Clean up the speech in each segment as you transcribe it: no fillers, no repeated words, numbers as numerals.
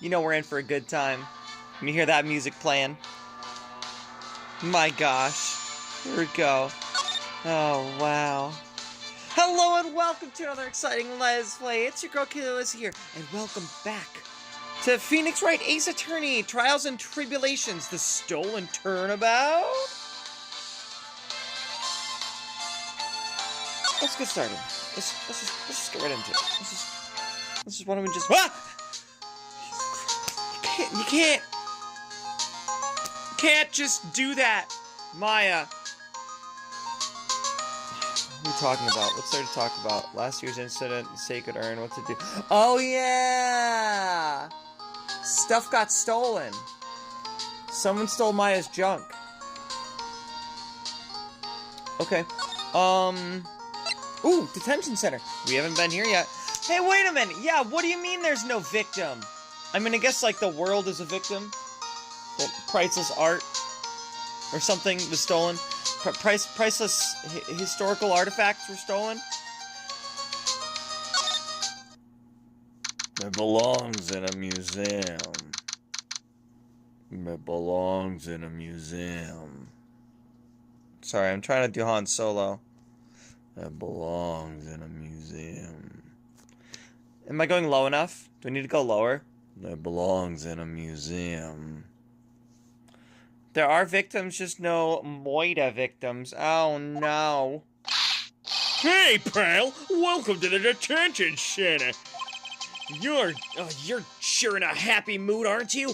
You know we're in for a good time. When you hear that music playing. My gosh. Here we go. Oh, wow. Hello and welcome to another exciting Let's Play. It's your girl Kayleigh Alyssa here, and welcome back to Phoenix Wright Ace Attorney, Trials and Tribulations, the stolen turnabout. Let's get started. Let's just get right into it. Let's just why don't we just You can't just do that, Maya. What are we talking about? What's there to talk about? Last year's incident, the Sacred Urn, what to do? Oh yeah! Stuff got stolen. Someone stole Maya's junk. Okay. Ooh, detention center. We haven't been here yet. Hey, wait a minute. Yeah, what do you mean there's no victim? I mean, I guess like the world is a victim. That priceless art or something was stolen. Priceless historical artifacts were stolen. It belongs in a museum. It belongs in a museum. Sorry, I'm trying to do Han Solo. It belongs in a museum. Am I going low enough? Do I need to go lower? It belongs in a museum. There are victims, just no Moida victims. Oh no. Hey, pal! Welcome to the detention center! You're sure in a happy mood, aren't you?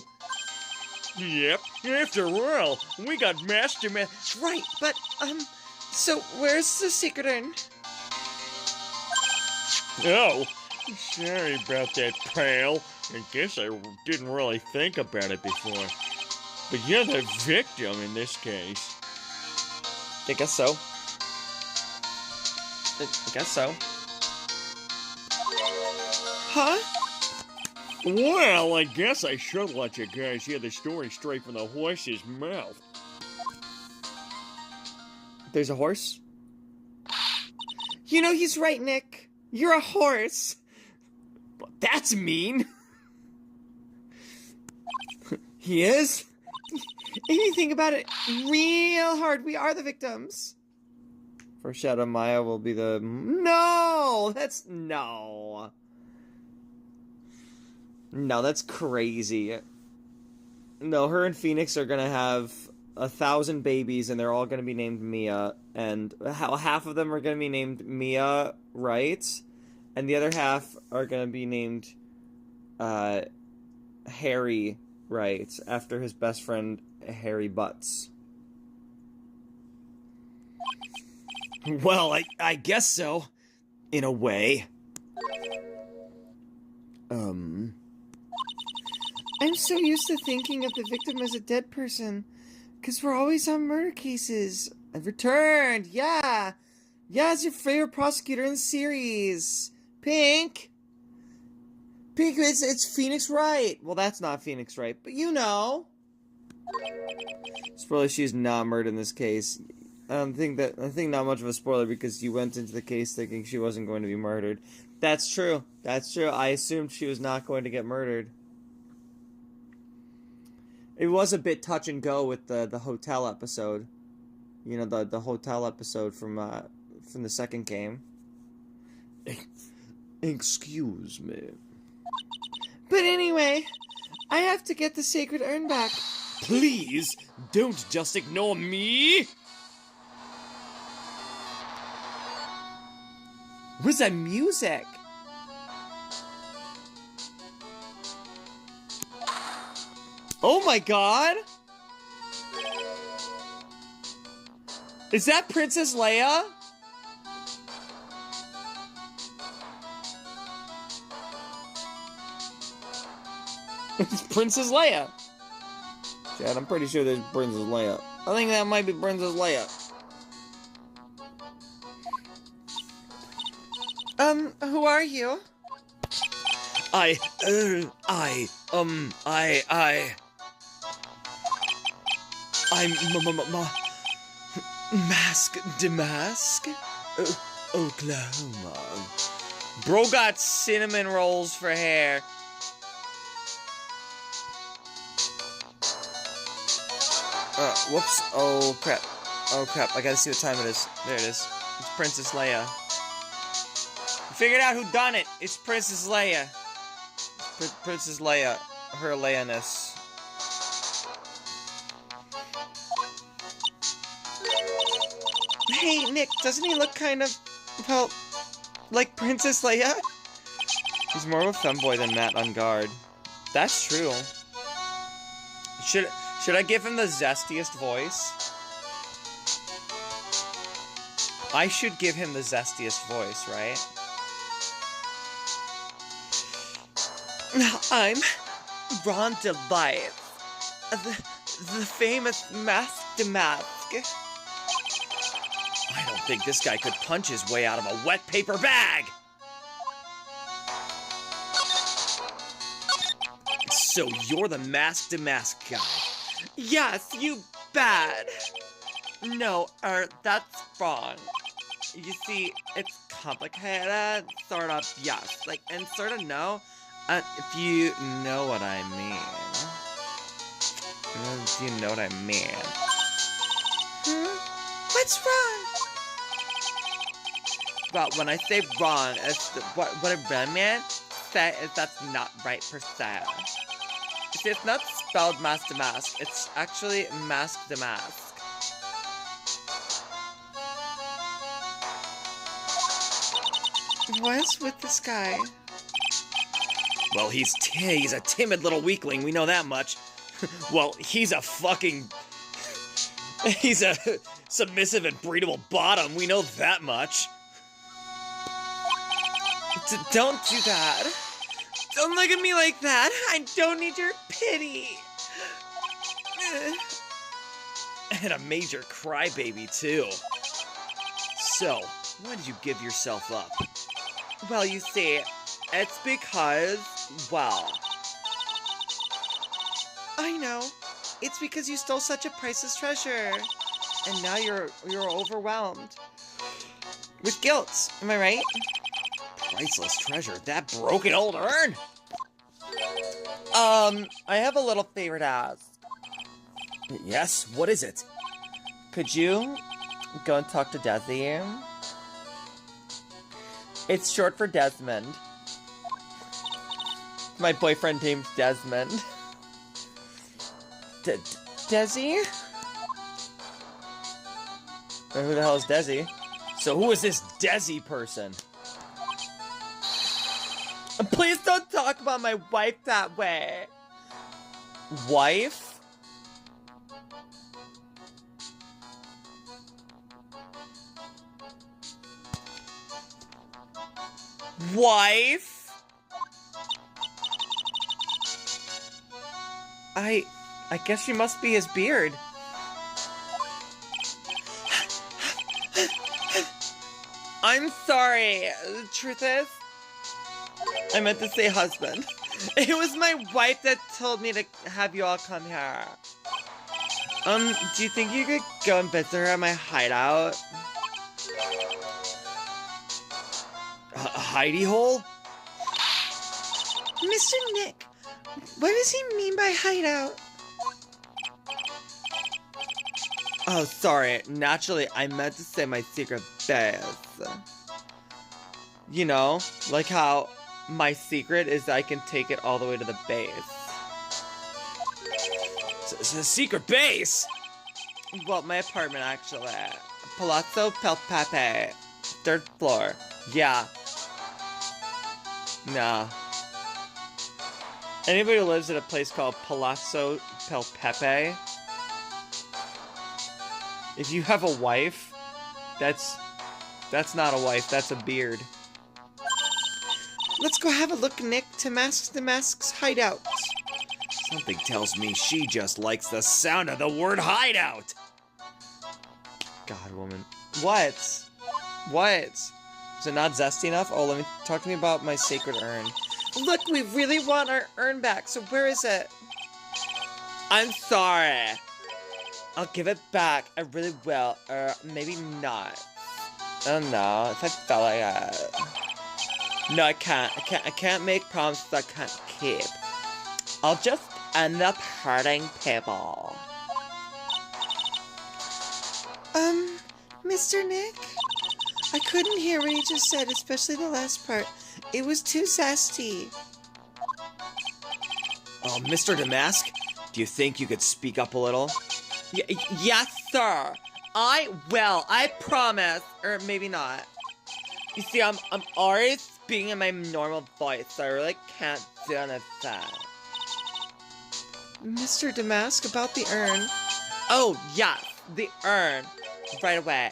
Yep. After all, we got Masterman. Right, but, so where's the secret urn? Oh, sorry about that, pal. I guess I didn't really think about it before. But you're the victim in this case. I guess so. I guess so. Huh? Well, I guess I should let you guys hear the story straight from the horse's mouth. There's a horse? You know, he's right, Nick. You're a horse. Well, that's mean. He is? If you think about it real hard, we are the victims. Foreshadow Maya will be the... No! That's... No. No, that's crazy. No, her and Phoenix are gonna have 1,000 babies, and they're all gonna be named Mia. And half of them are gonna be named Mia, right? And the other half are gonna be named... Harry, right? After his best friend... Harry BUTZ. Well, I guess so. In a way. I'm so used to thinking of the victim as a dead person. 'Cause we're always on murder cases. I've returned, yeah! Yeah, it's your favorite prosecutor in the series. Pink! Pink, it's Phoenix Wright. Well, that's not Phoenix Wright, but you know. Spoiler, she's not murdered in this case. I think not much of a spoiler because you went into the case thinking she wasn't going to be murdered. That's true. That's true. I assumed she was not going to get murdered. It was a bit touch and go with the hotel episode. You know, the hotel episode from the second game. Excuse me. But anyway, I have to get the sacred urn back. Please, don't just ignore me! Where's that music? Oh my god! Is that Princess Leia? It's Princess Leia. Chad, I'm pretty sure there's Princess Leia. I think that might be Princess Leia. Who are you? I'm Mask Damask? Oklahoma. Bro got cinnamon rolls for hair. Whoops. Oh, crap. Oh, crap. I gotta see what time it is. There it is. It's Princess Leia. We figured out who done it. It's Princess Leia. Princess Leia. Her Leia-ness. Hey, Nick, doesn't he look kind of, well, like Princess Leia? He's more of a femboy than Matt on guard. That's true. Should I give him the zestiest voice? I should give him the zestiest voice, right? I'm Rhonda Light, the famous Mask to Mask. I don't think this guy could punch his way out of a wet paper bag! So you're the Mask to Mask guy. Yes, you bad. No, that's wrong. You see, it's complicated, sort of, yes. Like, and sort of no, if you know what I mean. If you know what I mean. What's wrong? Well, when I say wrong, it's what I really mean say is that's not right per se. See, it's not spelled mask to mask, it's actually mask to mask. What's with this guy? Well, he's a timid little weakling, we know that much. Well, he's a submissive and breedable bottom, we know that much. Don't do that. Don't look at me like that. I don't need your pity. And a major crybaby, too. So, why did you give yourself up? Well, you see, it's because, well... I know. It's because you stole such a priceless treasure. And now you're overwhelmed. With guilt, am I right? Priceless treasure, that broken old urn? I have a little favor to ask. Yes, what is it? Could you go and talk to Desi? It's short for Desmond. My boyfriend named Desmond. Desi? Who the hell is Desi? So who is this Desi person? Please don't talk about my wife that way. Wife? Wife? I guess she must be his beard. I'm sorry. The truth is, I meant to say husband. It was my wife that told me to have you all come here. Do you think you could go and visit her at my hideout? A hidey hole? Mr. Nick, what does he mean by hideout? Oh, sorry. Naturally, I meant to say my secret base. You know, like how my secret is I can take it all the way to the base. It's a secret base? Well, my apartment, actually. Palazzo Pelpepe. 3rd floor. Yeah. Nah. Anybody who lives at a place called Palazzo Pelpepe, if you have a wife, that's not a wife, that's a beard. Let's go have a look, Nick, to Mask the Mask's hideout. Something tells me she just likes the sound of the word hideout. God, woman. What? What? Is it not zesty enough? Oh, let me talk to me about my sacred urn. Look, we really want our urn back, so where is it? I'm sorry. I'll give it back. I really will. Or maybe not. I don't know. If I felt like it. No, I can't. I can't make promises I can't keep. I'll just end up hurting people. Mr. Nick? I couldn't hear what he just said, especially the last part. It was too zesty. Oh, Mr. Damask, do you think you could speak up a little? Yes, sir. I will. I promise. Or maybe not. You see, I'm already speaking in my normal voice, so I really can't do anything. Mr. Damask, about the urn. Oh, yes, the urn. Right away.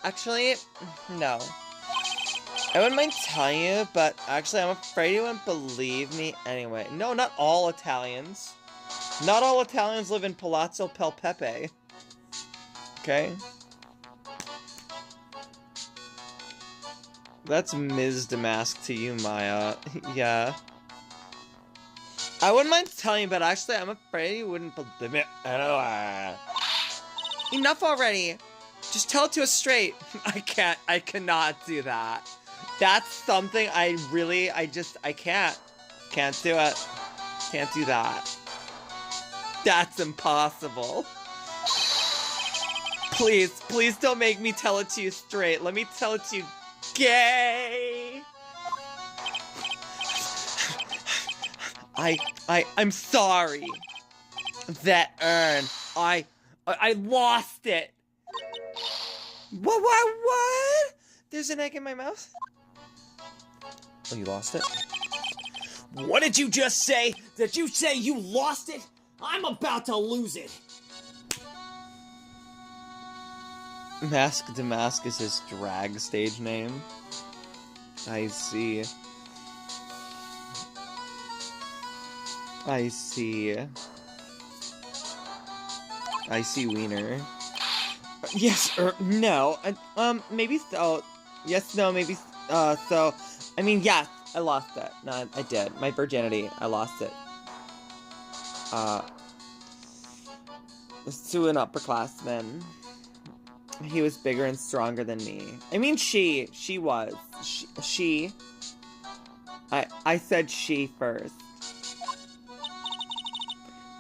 Actually, no. I wouldn't mind telling you, but actually I'm afraid you wouldn't believe me anyway. No, not all Italians. Not all Italians live in Palazzo Pel Pepe. Okay? That's Ms. Damask to you, Maya. Yeah. I wouldn't mind telling you, but actually I'm afraid you wouldn't believe me anyway. Enough already. Just tell it to us straight. I cannot do that. That's something I can't. Can't do it. Can't do that. That's impossible. Please don't make me tell it to you straight. Let me tell it to you gay. I'm sorry. That urn. I lost it. What? There's an egg in my mouth? Oh, you lost it? What did you just say? Did you say you lost it? I'm about to lose it. Mask Damask is his drag stage name. I see. I see wiener. Yes or no? Maybe so. Yes, no, maybe so. I mean, yes, I lost it. No, I did. My virginity, I lost it. To an upperclassman. He was bigger and stronger than me. I mean, she was. She. I said she first.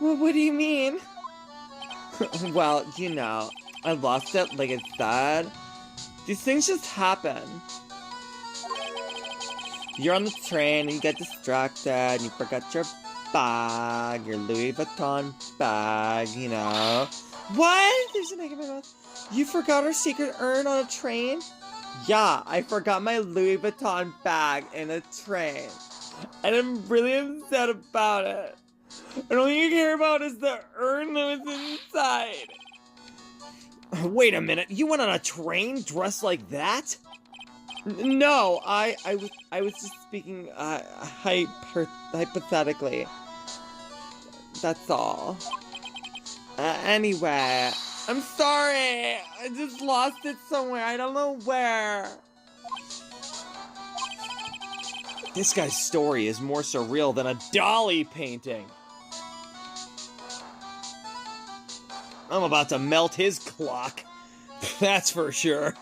Well, what do you mean? Well, you know, I lost it like I said. These things just happen. You're on the train and you get distracted and you forgot your bag, your Louis Vuitton bag, you know. What? There's an egg in my mouth. You forgot our secret urn on a train? Yeah, I forgot my Louis Vuitton bag in a train. And I'm really upset about it. And all you care about is the urn that was inside. Wait a minute, you went on a train dressed like that? No, I was just speaking hypothetically. That's all. Anyway, I'm sorry. I just lost it somewhere. I don't know where. This guy's story is more surreal than a dolly painting. I'm about to melt his clock. That's for sure.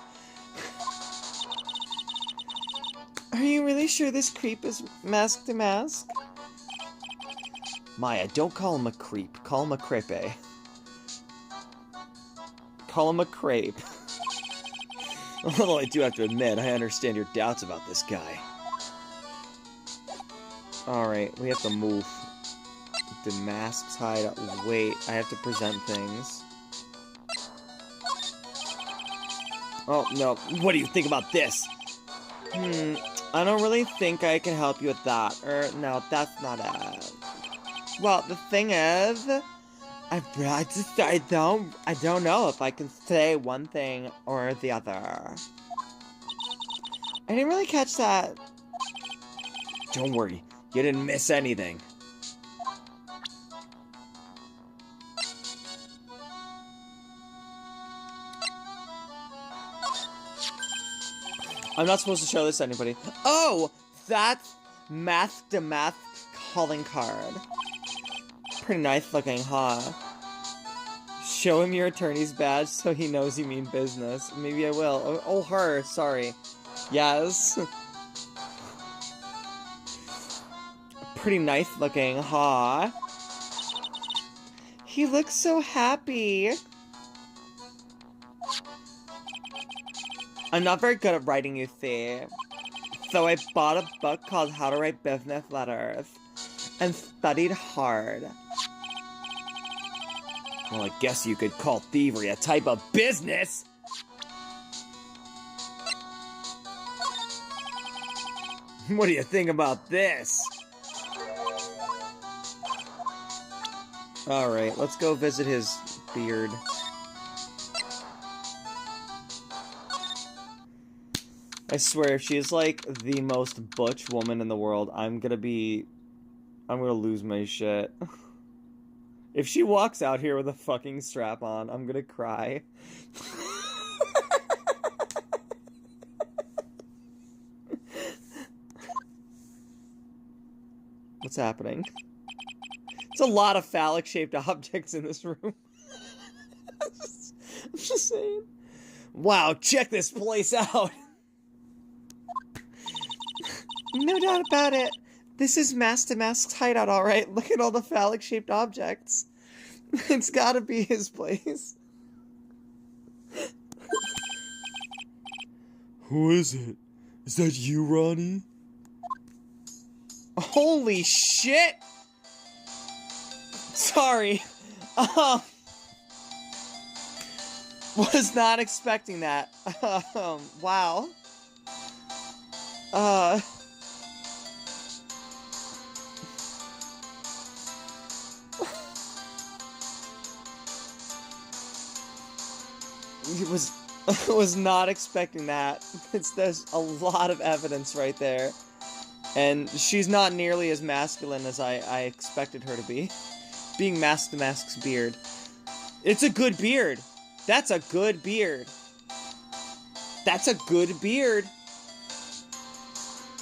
Are you really sure this creep is Mask Damask? Maya, don't call him a creep. Call him a crepe. Call him a crepe. Although I do have to admit, I understand your doubts about this guy. Alright, we have to move. Damask's hideout. Wait, I have to present things. Oh, no. What do you think about this? I don't really think I can help you with that. No, that's not it. Well, the thing is, I don't know if I can say one thing or the other. I didn't really catch that. Don't worry, you didn't miss anything. I'm not supposed to show this to anybody. Oh, that's Mask Damask calling card. Pretty nice looking, huh? Show him your attorney's badge so he knows you mean business. Maybe I will. Oh, her. Sorry. Yes. Pretty nice looking, huh? He looks so happy. I'm not very good at writing, you see. So I bought a book called How to Write Business Letters and studied hard. Well, I guess you could call thievery a type of business. What do you think about this? Alright, let's go visit his beard. I swear, if she is like the most butch woman in the world, I'm gonna lose my shit. If she walks out here with a fucking strap on, I'm gonna cry. What's happening? It's a lot of phallic-shaped objects in this room. I'm just saying. Wow, check this place out. No doubt about it. This is Master Mask's hideout, alright? Look at all the phallic-shaped objects. It's gotta be his place. Who is it? Is that you, Ronnie? Holy shit! Sorry. Was not expecting that. Wow. was not expecting that. There's a lot of evidence right there. And she's not nearly as masculine as I expected her to be. Being Master Mask's beard. It's a good beard. That's a good beard. That's a good beard.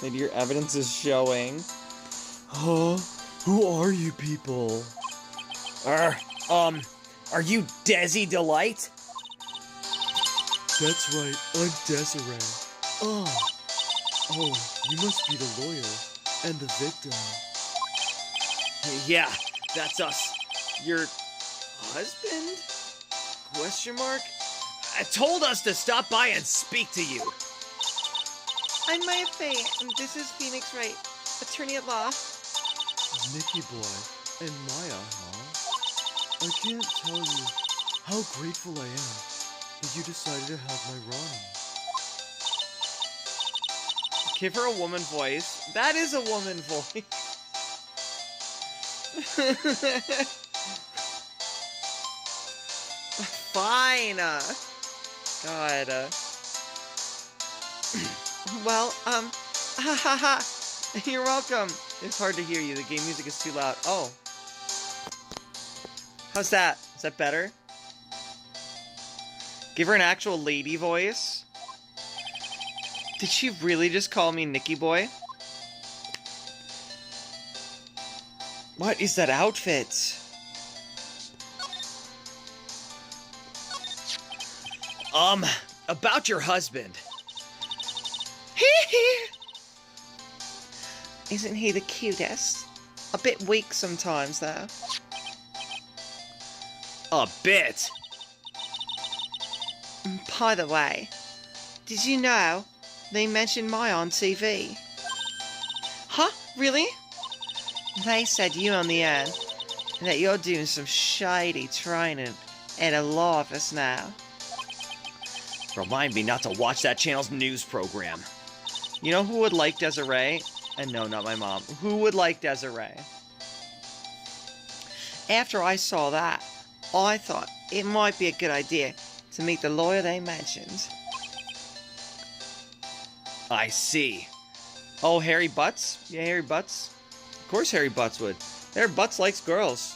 Maybe your evidence is showing. Huh? Who are you people? Are you Desi Delight? That's right, I'm Desiree. Oh, you must be the lawyer and the victim. Yeah, that's us. Your husband? Question mark? Told us to stop by and speak to you. I'm Maya Faye, and this is Phoenix Wright, attorney at law. Nicky Boy and Maya, huh? I can't tell you how grateful I am that you decided to help my Ronnie. Give her a woman voice. That is a woman voice. Fine. God. Well, you're welcome. It's hard to hear you. The game music is too loud. Oh. How's that? Is that better? Give her an actual lady voice. Did she really just call me Nicky Boy? What is that outfit? About your husband. Isn't he the cutest? A bit weak sometimes, though. A bit? By the way, did you know they mentioned Maya on TV? Huh? Really? They said you on the air, and that you're doing some shady training at a law office now. Remind me not to watch that channel's news program. You know who would like Desiree? And no, not my mom. Who would like Desiree? After I saw that, I thought it might be a good idea to meet the lawyer they mentioned. I see. Oh, Harry BUTZ? Yeah, Harry BUTZ. Of course Harry BUTZ would. Harry BUTZ likes girls.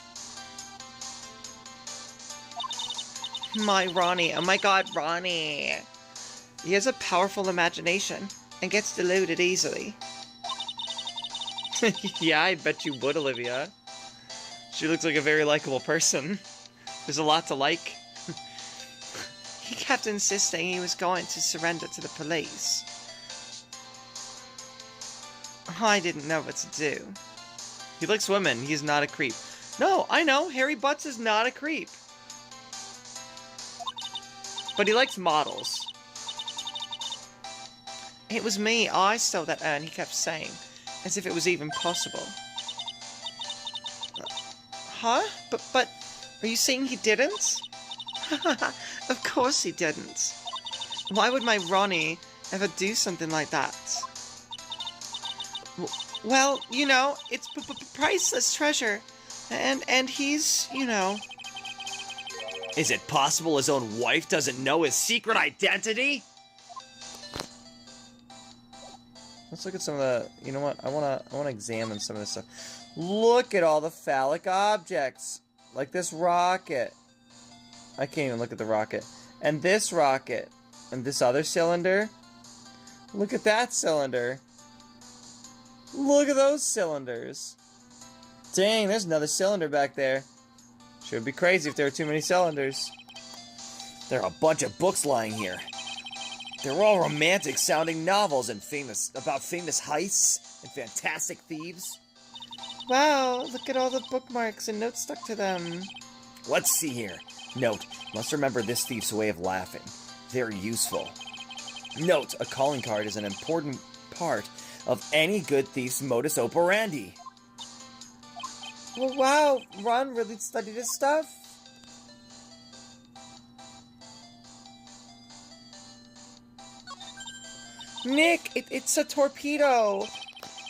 My Ronnie. Oh my god, Ronnie. He has a powerful imagination and gets deluded easily. Yeah, I bet you would, Olivia. She looks like a very likable person. There's a lot to like. He kept insisting he was going to surrender to the police. I didn't know what to do. He likes women. He's not a creep. No, I know. Harry BUTZ is not a creep. But he likes models. It was me. I stole that urn, he kept saying, as if it was even possible. Huh? But, are you saying he didn't? Of course he didn't. Why would my Ronnie ever do something like that? Well, you know, it's priceless treasure. And he's, you know... Is it possible his own wife doesn't know his secret identity? Let's look at some of the... You know what? I wanna examine some of this stuff. Look at all the phallic objects. Like this rocket. I can't even look at the rocket. And this rocket. And this other cylinder. Look at that cylinder. Look at those cylinders. Dang, there's another cylinder back there. Sure would be crazy if there were too many cylinders. There are a bunch of books lying here. They're all romantic-sounding novels and about famous heists and fantastic thieves. Wow, look at all the bookmarks and notes stuck to them. Let's see here. Note, must remember this thief's way of laughing. Very useful. Note, a calling card is an important part of any good thief's modus operandi. Well, wow, Ron really studied his stuff. Nick, it's a torpedo.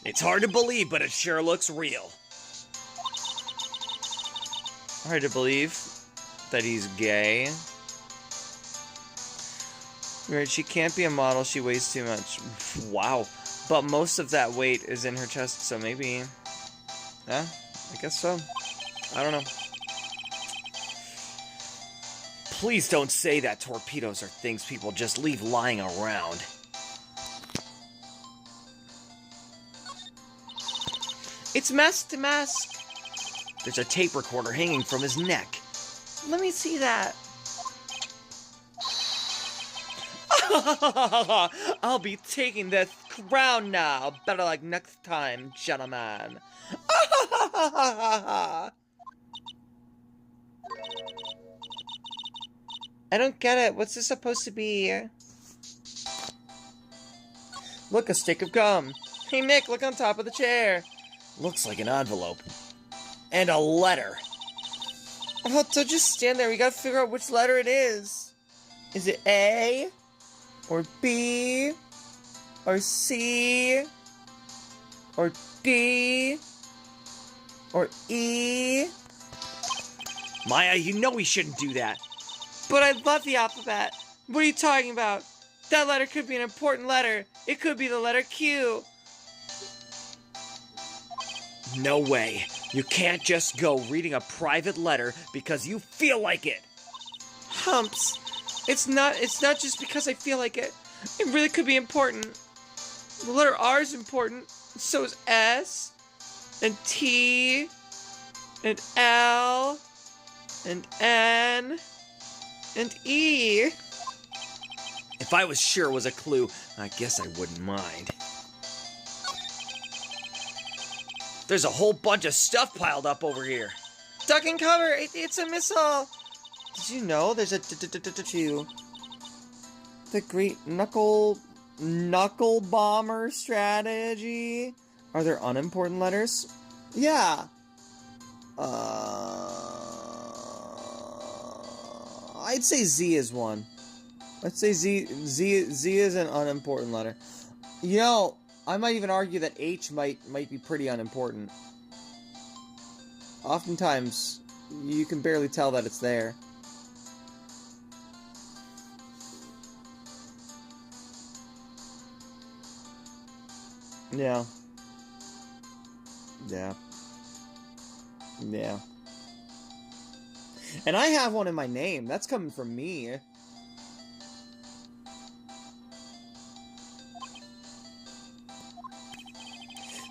It's hard to believe, but it sure looks real. Hard to believe that he's gay. Right, she can't be a model, she weighs too much. Wow. But most of that weight is in her chest, so maybe... Yeah, I guess so. I don't know. Please don't say that torpedoes are things people just leave lying around. It's mask to mask. There's a tape recorder hanging from his neck. Let me see that. I'll be taking this crown now. Better like next time, gentlemen. I don't get it. What's this supposed to be? Look, a stick of gum. Hey, Nick, look on top of the chair. Looks like an envelope. And a letter. Oh, don't just stand there. We gotta figure out which letter it is. Is it A? Or B? Or C? Or D? Or E? Maya, you know we shouldn't do that. But I love the alphabet. What are you talking about? That letter could be an important letter. It could be the letter Q. No way. You can't just go reading a private letter because you feel like it. Humps. It's not just because I feel like it. It really could be important. The letter R is important. So is S. And T. And L. And N. And E. If I was sure it was a clue, I guess I wouldn't mind. There's a whole bunch of stuff piled up over here. Duck and cover! It's a missile! Did you know there's a two? The Great Knuckle Bomber strategy? Are there unimportant letters? Yeah. I'd say Z is one. Let's say Z is an unimportant letter. You know, I might even argue that H might be pretty unimportant. Oftentimes, you can barely tell that it's there. Yeah. Yeah. Yeah. And I have one in my name. That's coming from me.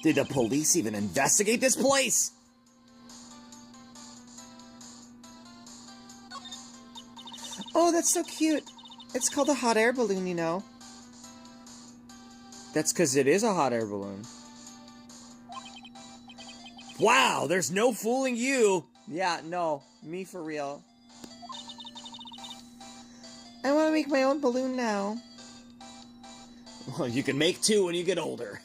Did the police even investigate this place? Oh, that's so cute. It's called a hot air balloon, you know. That's because it is a hot air balloon. Wow, there's no fooling you. Yeah, no. Me for real. I want to make my own balloon now. Well, you can make 2 when you get older.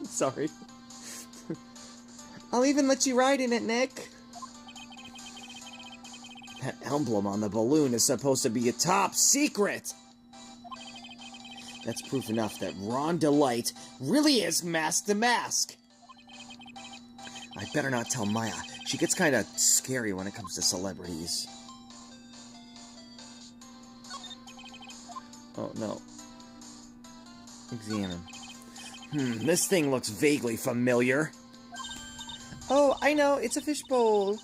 Sorry. I'll even let you ride in it, Nick. That emblem on the balloon is supposed to be a top secret. That's proof enough that Ron Delight really is Mask to Mask. I better not tell Maya. She gets kind of scary when it comes to celebrities. Oh, no. Examine. This thing looks vaguely familiar. Oh, I know. It's a fishbowl.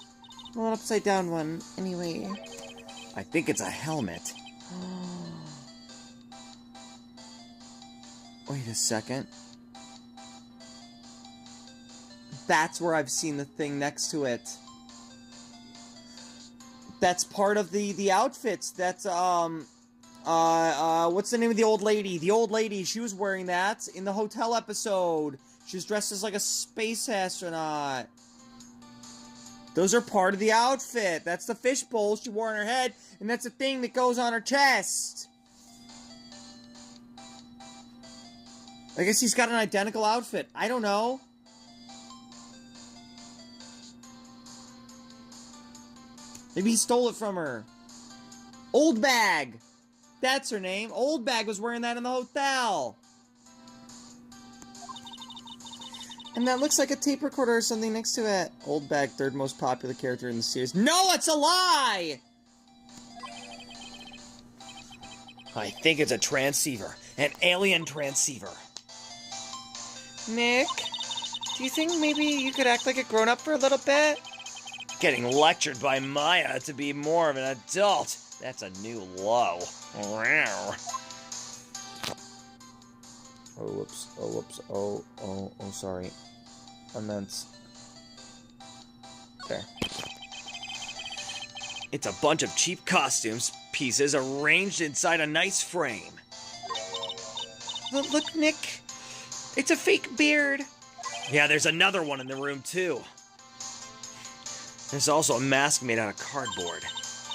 Well, an upside-down one, anyway. I think it's a helmet. Wait a second. That's where I've seen the thing next to it. That's part of the outfits. That's, what's the name of the old lady? The old lady, she was wearing that in the hotel episode. She was dressed as like a space astronaut. Those are part of the outfit. That's the fishbowl she wore on her head, and that's the thing that goes on her chest. I guess he's got an identical outfit. I don't know. Maybe he stole it from her. Old Bag. That's her name. Old Bag was wearing that in the hotel. And that looks like a tape recorder or something next to it. Old Bag, 3rd most popular character in the series. No, it's a lie! I think it's a transceiver. An alien transceiver. Nick, do you think maybe you could act like a grown-up for a little bit? Getting lectured by Maya to be more of an adult. That's a new low. Oh, whoops. Oh, whoops. Oh, sorry. I meant... There. It's a bunch of cheap costumes pieces arranged inside a nice frame. Look, Nick. It's a fake beard. Yeah, there's another one in the room, too. There's also a mask made out of cardboard.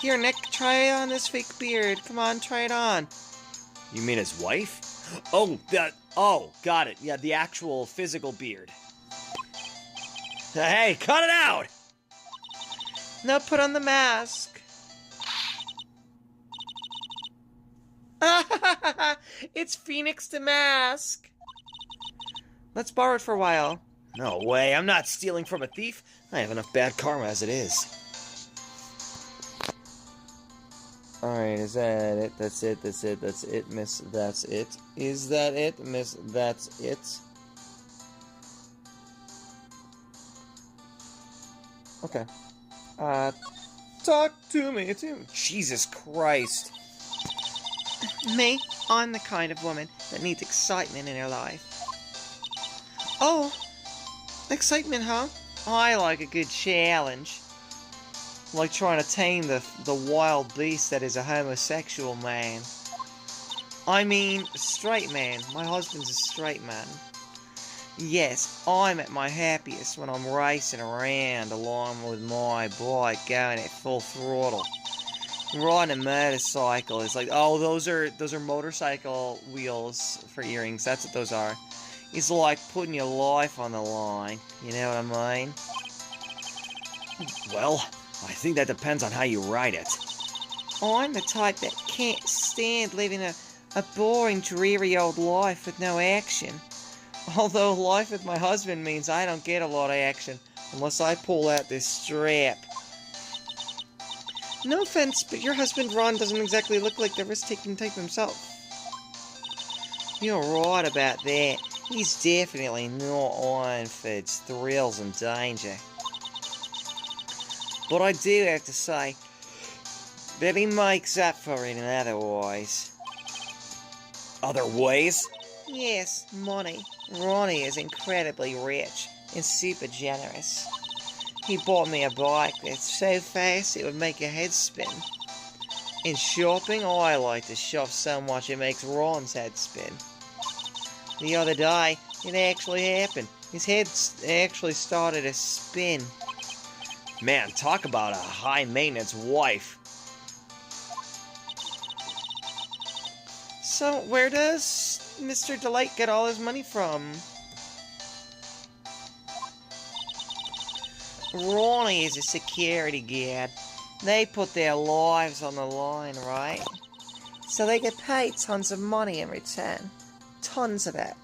Here, Nick, try on this fake beard. Come on, try it on. You mean his wife? Oh, got it. Yeah, the actual physical beard. Hey, cut it out! Now put on the mask. It's Phoenix the Mask. Let's borrow it for a while. No way, I'm not stealing from a thief. I have enough bad karma as it is. Alright, is that it? That's it, that's it, that's it, miss, that's it. Is that it, miss, that's it? Okay. Talk to me, Jesus Christ. Me? I'm the kind of woman that needs excitement in her life. Oh, excitement, huh? I like a good challenge. Like trying to tame the wild beast that is a homosexual man. I mean, straight man. My husband's a straight man. Yes, I'm at my happiest when I'm racing around along with my bike going at full throttle. Riding a motorcycle is like, oh, those are motorcycle wheels for earrings. That's what those are. It's like putting your life on the line. You know what I mean? Well, I think that depends on how you ride it. I'm the type that can't stand living a boring, dreary old life with no action. Although life with my husband means I don't get a lot of action unless I pull out this strap. No offense, but your husband Ron doesn't exactly look like the risk-taking type himself. You're right about that. He's definitely not on for thrills and danger. But I do have to say that he makes up for it in other ways. Other ways? Yes, money. Ronnie is incredibly rich and super generous. He bought me a bike that's so fast it would make your head spin. In shopping, I like to shop so much it makes Ron's head spin. The other day, it actually happened. His head actually started to spin. Man, talk about a high-maintenance wife. So, where does Mr. Delight get all his money from? Ronnie is a security guard. They put their lives on the line, right? So they get paid tons of money in return. Tons of it.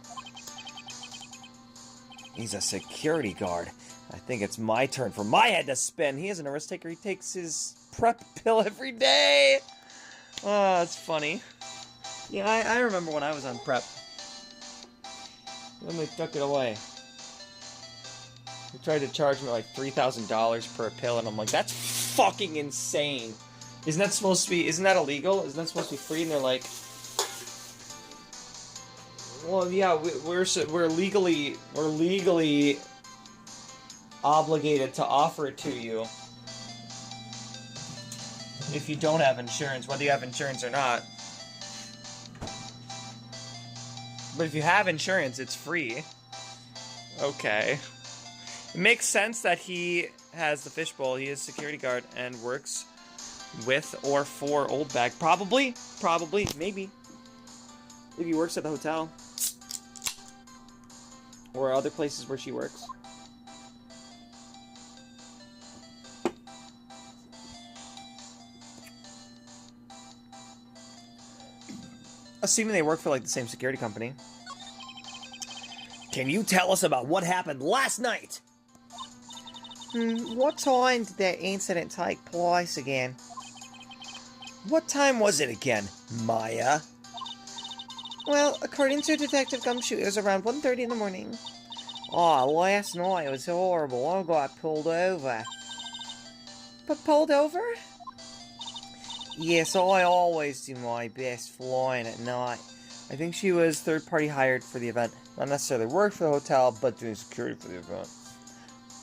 He's a security guard. I think it's my turn for my head to spin. He isn't a risk taker. He takes his prep pill every day. Oh, that's funny. Yeah, I remember when I was on prep. Then they took it away. They tried to charge me like $3,000 per pill, and I'm like, that's fucking insane. Isn't that supposed to be, isn't that illegal? Isn't that supposed to be free? And they're like, well, yeah, we're legally obligated to offer it to you if you don't have insurance, whether you have insurance or not. But if you have insurance, it's free. Okay. It makes sense that he has the fishbowl. He is security guard and works with or for Old Bag. Probably, maybe. If he works at the hotel. Or other places where she works. Assuming they work for like the same security company. Can you tell us about what happened last night? What time did that incident take place again? What time was it again, Maya? Well, according to Detective Gumshoe, it was around 1:30 in the morning. Oh, last night it was horrible. I got pulled over. But pulled over? Yes, I always do my best flying at night. I think she was third-party hired for the event. Not necessarily worked for the hotel, but doing security for the event.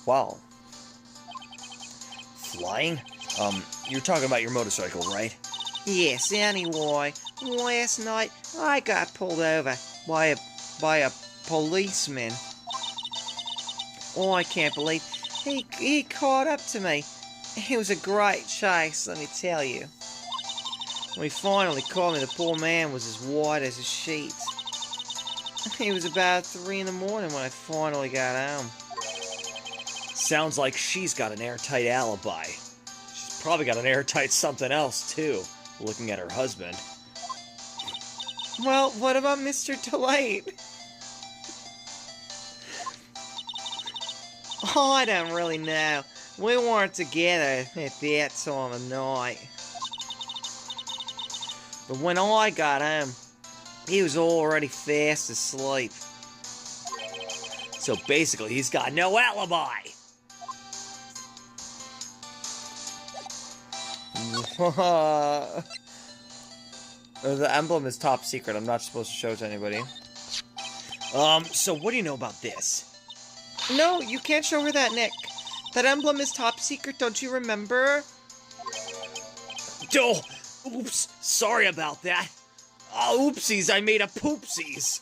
Wow. Flying? You're talking about your motorcycle, right? Yes, anyway, last night I got pulled over by a policeman. Oh, I can't believe he caught up to me. It was a great chase, let me tell you. When he finally caught me, the poor man was as white as a sheet. It was about 3 in the morning when I finally got home. Sounds like she's got an airtight alibi. She's probably got an airtight something else, too, looking at her husband. Well, what about Mr. Delight? Oh, I don't really know. We weren't together at that time of night. But when I got home, he was already fast asleep. So basically, he's got no alibi. The emblem is top secret. I'm not supposed to show it to anybody. So what do you know about this? No, you can't show her that, Nick. That emblem is top secret, don't you remember? Oh, oops, sorry about that. Oh, oopsies, I made a poopsies.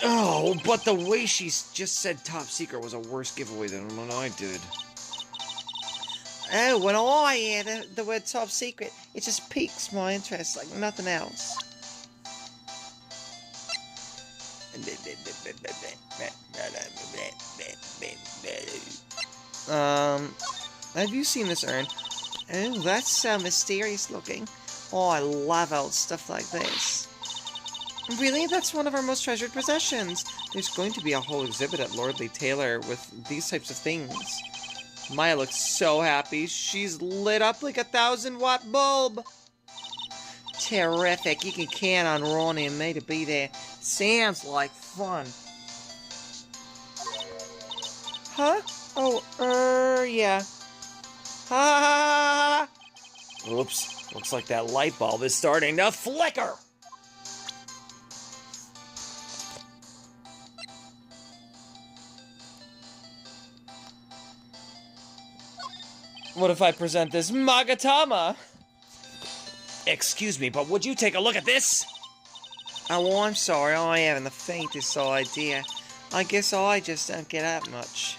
Oh, but the way she just said top secret was a worse giveaway than when I did. Oh, when I hear the word top secret, it just piques my interest like nothing else. Have you seen this urn? Oh, that's so mysterious looking. Oh, I love old stuff like this. Really? That's one of our most treasured possessions. There's going to be a whole exhibit at Lordly Taylor with these types of things. Maya looks so happy. She's lit up like a 1,000-watt bulb. Terrific. You can count on Ronnie and me to be there. Sounds like fun. Huh? Oh, yeah. Ha! Oops. Looks like that light bulb is starting to flicker. What if I present this Magatama? Excuse me, but would you take a look at this? Oh, I'm sorry, I haven't the faintest idea. I guess I just don't get out much.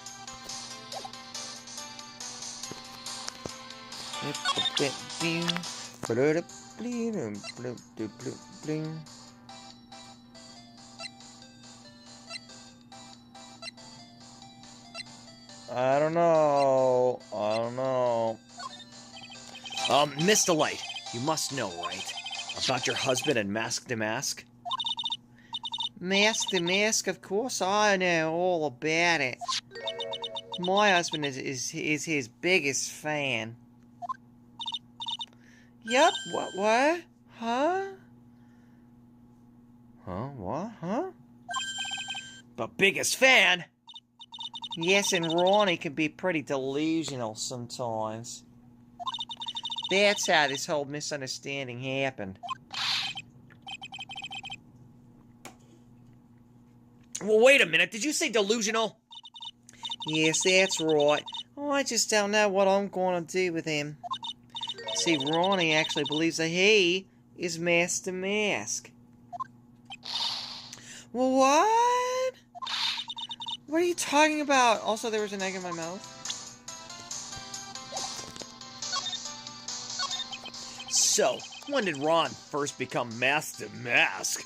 I don't know. I don't know. Miss Delight, you must know, right? About your husband and Mask to Mask? Mask to Mask, of course I know all about it. My husband is his biggest fan. Yep, what? Huh? Huh? What? Huh? The biggest fan? Yes, and Ronnie can be pretty delusional sometimes. That's how this whole misunderstanding happened. Well, wait a minute, did you say delusional? Yes, that's right. I just don't know what I'm going to do with him. See, Ronnie actually believes that he is Mask to Mask. Well, what? What are you talking about? Also, there was an egg in my mouth. So, when did Ron first become Mask to Mask?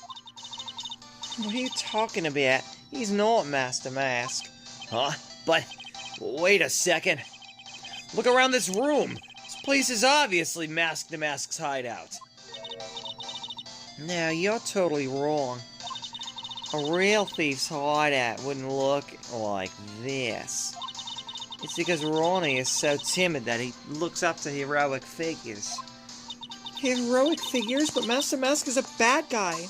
What are you talking about? He's not Mask to Mask. Huh? But, wait a second. Look around this room. This place is obviously Mask to Mask's hideout. No, you're totally wrong. A real thief's hideout wouldn't look like this. It's because Ronnie is so timid that he looks up to heroic figures. Heroic figures? But Master Mask is a bad guy.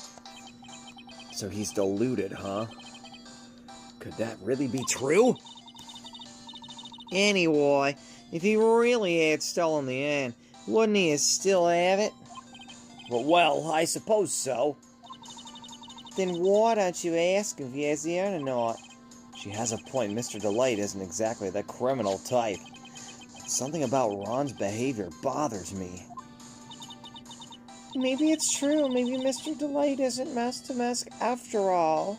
So he's deluded, huh? Could that really be true? Anyway, if he really had stolen the end, wouldn't he still have it? Well, I suppose so. Then why don't you ask him if he has the end or not? She has a point. Mr. Delight isn't exactly the criminal type. Something about Ron's behavior bothers me. Maybe it's true. Maybe Mr. Delight isn't Mask to Mask after all.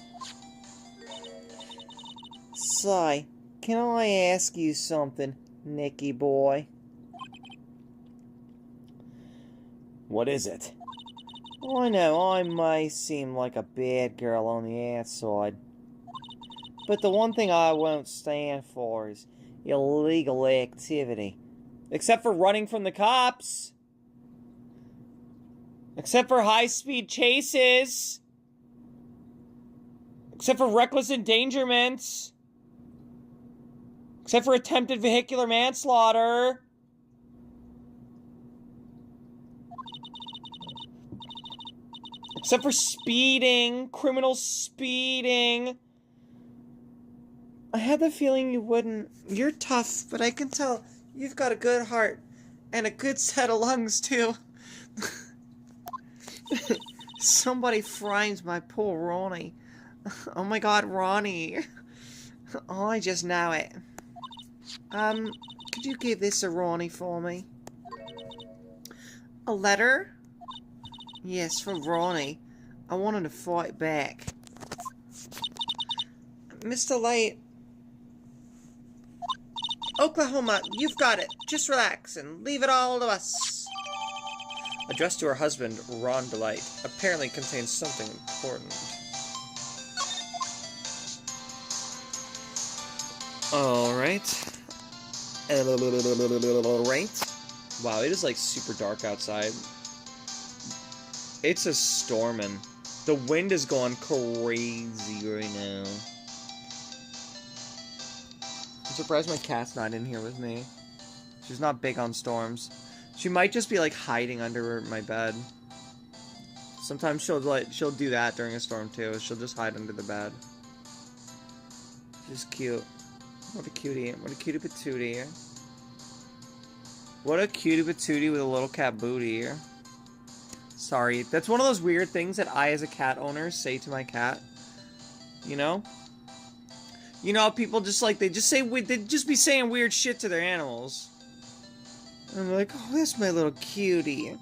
Say, can I ask you something, Nicky boy? What is it? I know I may seem like a bad girl on the outside, but the one thing I won't stand for is illegal activity. Except for running from the cops. Except for high-speed chases. Except for reckless endangerment. Except for attempted vehicular manslaughter. Except for speeding. Criminal speeding. I had the feeling you wouldn't. You're tough, but I can tell you've got a good heart. And a good set of lungs, too. Somebody frames my poor Ronnie. Oh my god, Ronnie. Oh, I just know it. Could you give this to Ronnie for me? A letter? Yes, for Ronnie. I want him to fight back. Mr. Light. Oklahoma, you've got it. Just relax and leave it all to us. Addressed to her husband, Ron Delight, apparently contains something important. Alright. Alright. Wow, it is like super dark outside. It's a storming. The wind is going crazy right now. I'm surprised my cat's not in here with me. She's not big on storms. She might just be like hiding under my bed. Sometimes she'll do that during a storm too. She'll just hide under the bed. She's cute. What a cutie. What a cutie patootie. What a cutie patootie with a little cat booty. Sorry, that's one of those weird things that I as a cat owner say to my cat. You know? You know, people just like, they just be saying weird shit to their animals. And they're like, oh, that's my little cutie.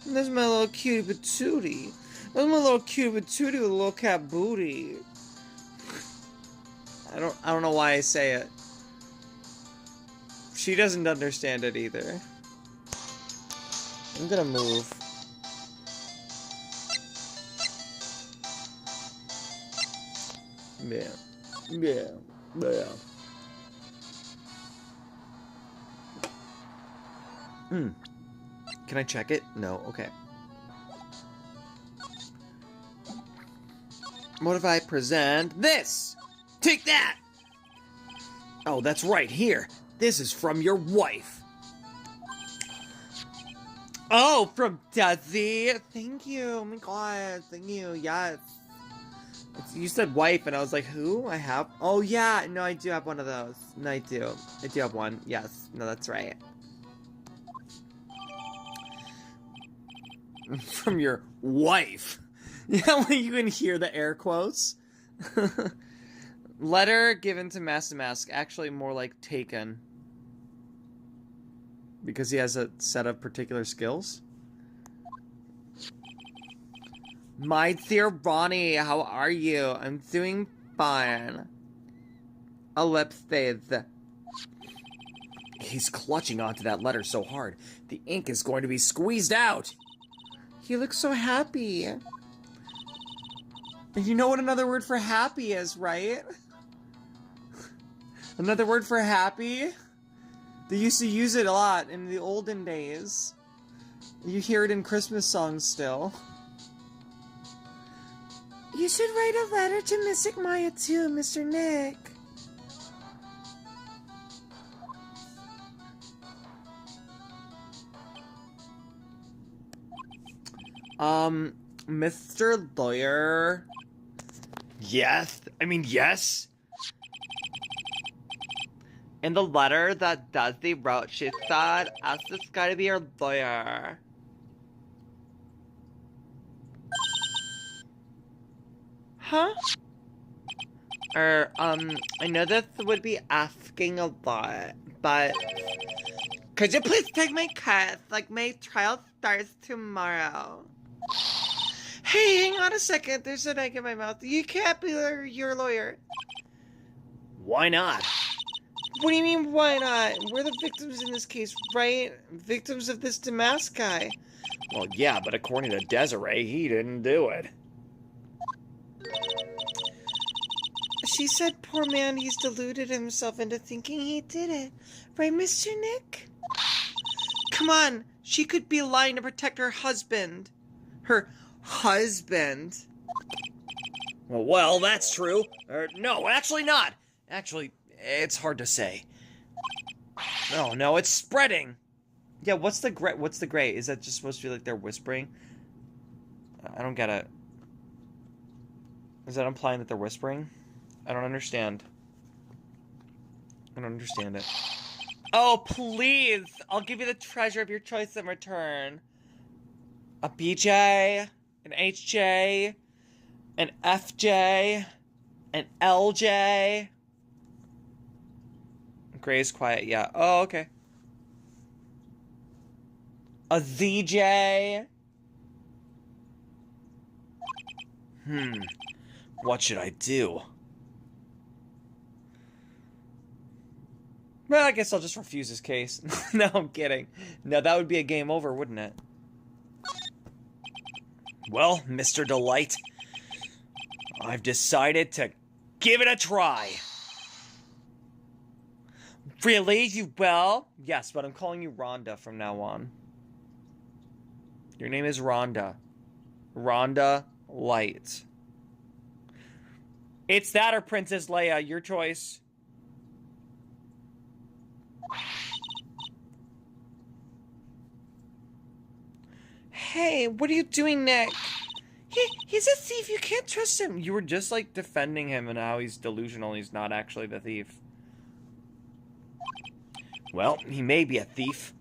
That's my little cutie patootie. That's my little cutie patootie with a little cat booty. I don't know why I say it. She doesn't understand it either. I'm gonna move. Yeah. Yeah. Yeah. Can I check it? No, okay. What if I present this? Take that! Oh, that's right, here. This is from your wife. Oh, from BUTZ. Thank you. Oh my god. Thank you. Yes. You said wife, and I was like, who? I have? Oh, yeah. No, I do have one of those. No, I do. I do have one. Yes. No, that's right. From your wife. Yeah, well, you can hear the air quotes. Letter given to Master Mask. Actually, more like taken. Because he has a set of particular skills. My dear Ronnie, how are you? I'm doing fine. Ellipses. He's clutching onto that letter so hard, the ink is going to be squeezed out. He looks so happy. You know what another word for happy is, right? Another word for happy? They used to use it a lot in the olden days. You hear it in Christmas songs still. You should write a letter to Mystic Maya too, Mr. Nick. Mr. Lawyer. Yes? Yes? In the letter that BUTZ wrote, she said, ask this guy to be your lawyer. Huh? I know this would be asking a lot, but could you please take my cut? Like, my trial starts tomorrow. Hey, hang on a second. There's an egg in my mouth. You can't be your lawyer. Why not? What do you mean, why not? We're the victims in this case, right? Victims of this Damask guy. Well, yeah, but according to Desiree, he didn't do it. She said, poor man, he's deluded himself into thinking he did it. Right, Mr. Nick? Come on, she could be lying to protect her husband. Her husband. Well, that's true. No, actually not. Actually, it's hard to say. Oh, no, it's spreading. Yeah, what's the gray? Is that just supposed to be like they're whispering? I don't get it. Is that implying that they're whispering? I don't understand. I don't understand it. Oh, please! I'll give you the treasure of your choice in return. A BJ, an HJ, an FJ, an LJ. Gray's quiet, yeah. Oh, okay. A ZJ. What should I do? Well, I guess I'll just refuse his case. No, I'm kidding. No, that would be a game over, wouldn't it? Well, Mr. Delight, I've decided to give it a try. Really? You will? Yes, but I'm calling you Rhonda from now on. Your name is Rhonda. Rhonda Light. It's that or Princess Leia, your choice. Hey, what are you doing, Nick? He's a thief, you can't trust him. You were just like defending him and how he's delusional, he's not actually the thief. Well, he may be a thief,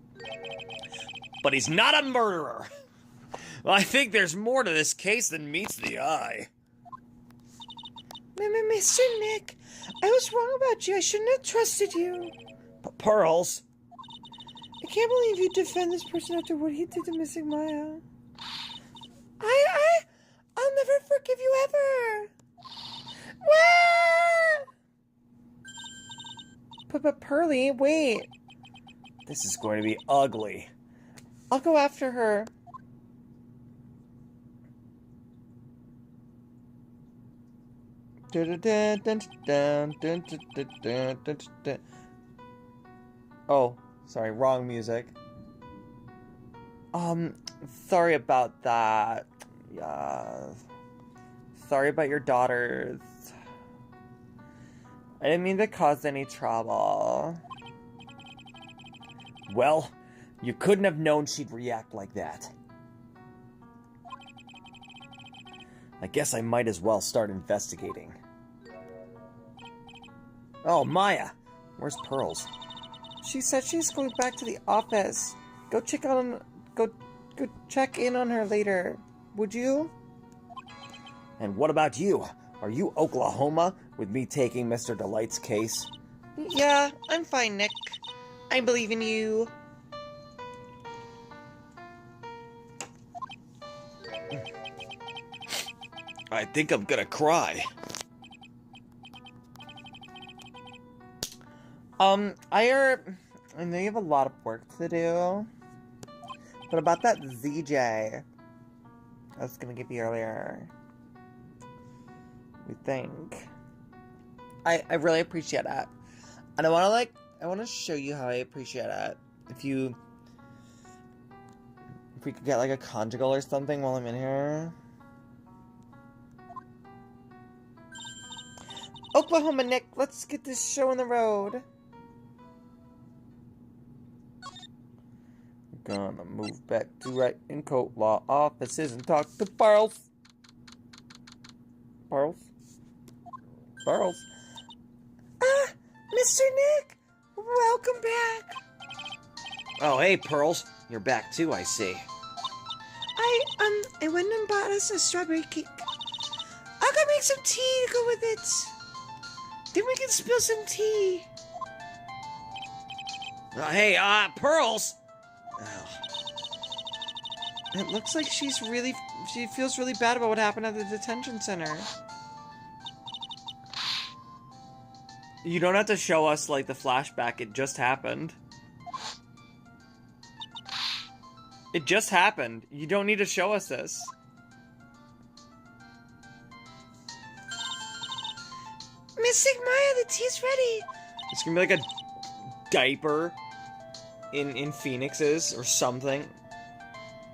but he's not a murderer. Well, I think there's more to this case than meets the eye. Mr. Nick, I was wrong about you. I shouldn't have trusted you. Pearls? I can't believe you defend this person after what he did to Mystic Maya. I'll never forgive you ever. But Pearly, wait. This is going to be ugly. I'll go after her. Oh, sorry, wrong music. Sorry about that. Yeah. Sorry about your daughters. I didn't mean to cause any trouble. Well, you couldn't have known she'd react like that. I guess I might as well start investigating. Oh, Maya! Where's Pearls? She said she's going back to the office. Go check in on her later. Would you? And what about you? Are you Oklahoma with me taking Mr. Delight's case? Yeah, I'm fine, Nick. I believe in you. I think I'm gonna cry. I know you have a lot of work to do. But about that ZJ I was gonna give you earlier. We think. I really appreciate that. And I wanna show you how I appreciate it. If we could get like a conjugal or something while I'm in here. Oklahoma Nick, let's get this show on the road. Gonna move back to right in coat law offices and talk to Pearls. Pearls? Ah, Mr. Nick, welcome back. Oh, hey, Pearls. You're back too, I see. I went and bought us a strawberry cake. I'll go make some tea to go with it. Then we can spill some tea. Hey, Pearls! Oh. It looks like she feels really bad about what happened at the detention center. You don't have to show us, like, the flashback. It just happened. It just happened. You don't need to show us this. Miss Sigmaya, the tea's ready. It's gonna be like a diaper in Phoenix's or something.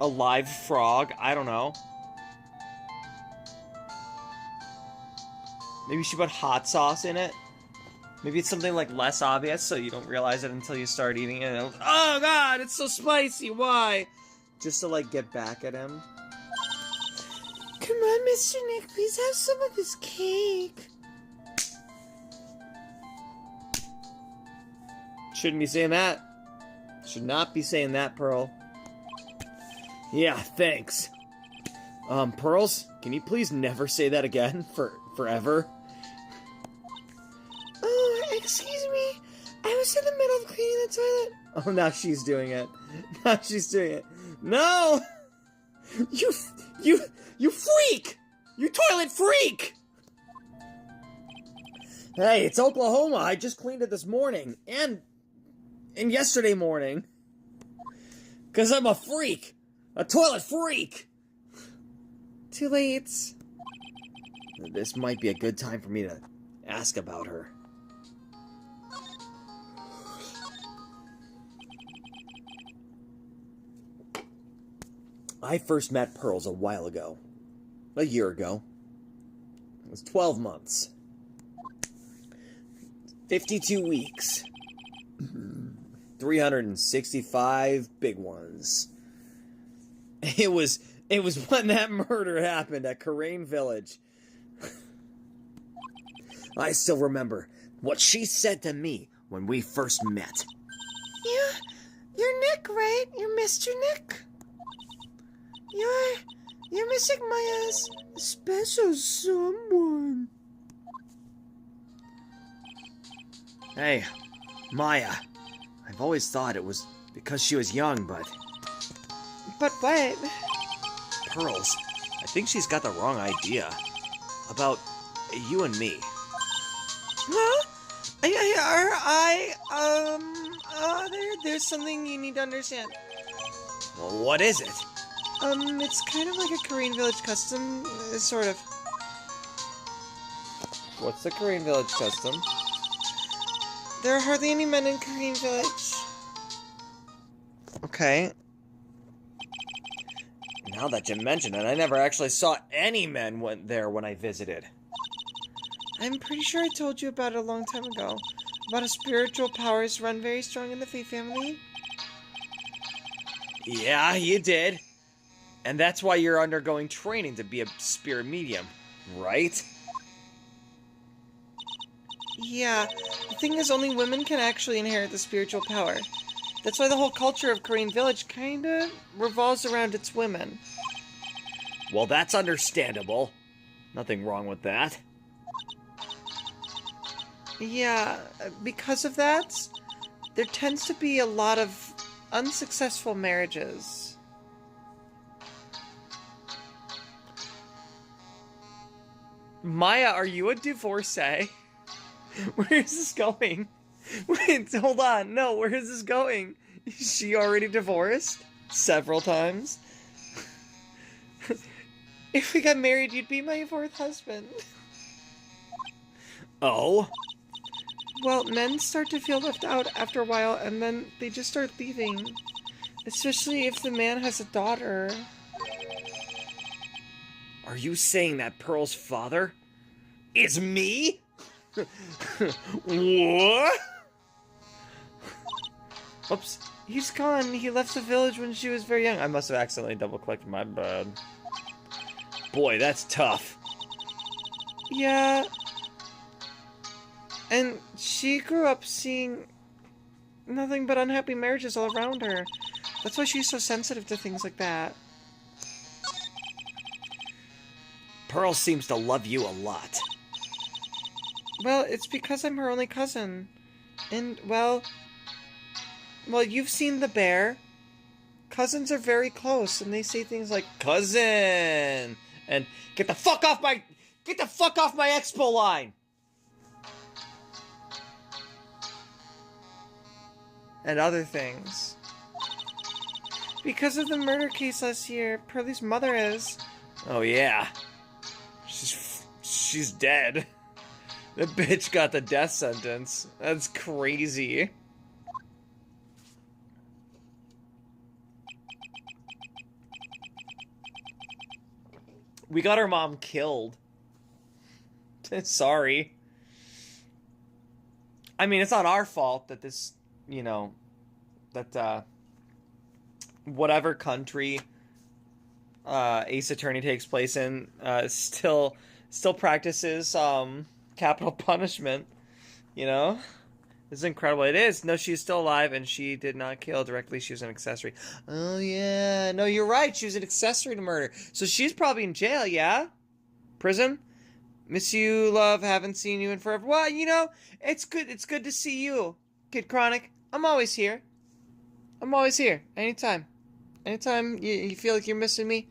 A live frog. I don't know. Maybe she put hot sauce in it. Maybe it's something like less obvious, so you don't realize it until you start eating it. And oh god, it's so spicy. Why? Just to like get back at him. Come on, Mr. Nick, please have some of this cake. Shouldn't be saying that. Should not be saying that, Pearl. Yeah, thanks. Pearls, can you please never say that again forever? Oh, excuse me. I was in the middle of cleaning the toilet. Oh, now she's doing it. Now she's doing it. No! You freak! You toilet freak! Hey, it's Oklahoma. I just cleaned it this morning. And yesterday morning. 'Cause I'm a freak. A toilet freak! Too late. This might be a good time for me to ask about her. I first met Pearls a while ago. A year ago. It was 12 months. 52 weeks. 365 big ones. It was when that murder happened at Karain Village. I still remember what she said to me when we first met. You're Nick, right? You're Mr. Nick? You're Miss Sigmaya's special someone. Hey, Maya. I've always thought it was because she was young, but... But what? Pearls, I think she's got the wrong idea about you and me. Huh? There's something you need to understand. Well, what is it? It's kind of like a Korean village custom, sort of. What's the Korean village custom? There are hardly any men in Korean village. Okay. Now that you mention it, I never actually saw any men there when I visited. I'm pretty sure I told you about it a long time ago. About a spiritual powers run very strong in the Fee family. Yeah, you did. And that's why you're undergoing training to be a spirit medium, right? Yeah, the thing is only women can actually inherit the spiritual power. That's why the whole culture of Korean Village kinda revolves around its women. Well, that's understandable. Nothing wrong with that. Yeah, because of that, there tends to be a lot of unsuccessful marriages. Maya, are you a divorcee? Where is this going? Wait, hold on. No, where is this going? Is she already divorced? Several times? If we got married, you'd be my fourth husband. Oh? Well, men start to feel left out after a while, and then they just start leaving. Especially if the man has a daughter. Are you saying that Pearl's father is me? What? Oops. He's gone. He left the village when she was very young. I must have accidentally double-clicked. My bad. Boy, that's tough. Yeah. And she grew up seeing nothing but unhappy marriages all around her. That's why she's so sensitive to things like that. Pearl seems to love you a lot. Well, it's because I'm her only cousin. And, well, you've seen the bear. Cousins are very close, and they say things like, cousin! And get the fuck off my expo line! and other things. Because of the murder case last year, Pearlie's mother is. Oh yeah. She's dead. The bitch got the death sentence. That's crazy. We got her mom killed. Sorry. I mean, it's not our fault that this, you know, that, whatever country, Ace Attorney takes place in, still practices, capital punishment, you know? This is incredible. It is. No, she's still alive, and she did not kill directly. She was an accessory. Oh, yeah. No, you're right. She was an accessory to murder. So she's probably in jail, yeah? Prison? Miss you, love. Haven't seen you in forever. Well, you know, it's good. It's good to see you, Kid Chronic. I'm always here. I'm always here. Anytime. Anytime you feel like you're missing me,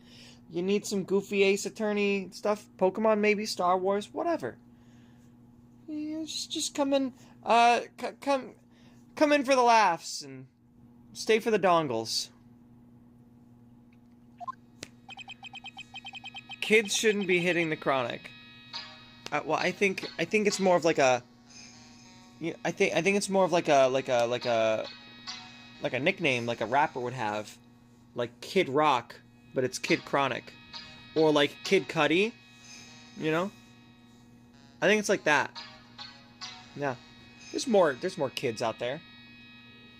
you need some goofy Ace Attorney stuff, Pokemon maybe, Star Wars, whatever. Yeah, just come in. Come in for the laughs and stay for the dongles. Kids shouldn't be hitting the Chronic. Well, I think it's more of like a. I think it's more of like a nickname like a rapper would have, like Kid Rock, but it's Kid Chronic, or like Kid Cudi, you know. I think it's like that. Yeah. There's more kids out there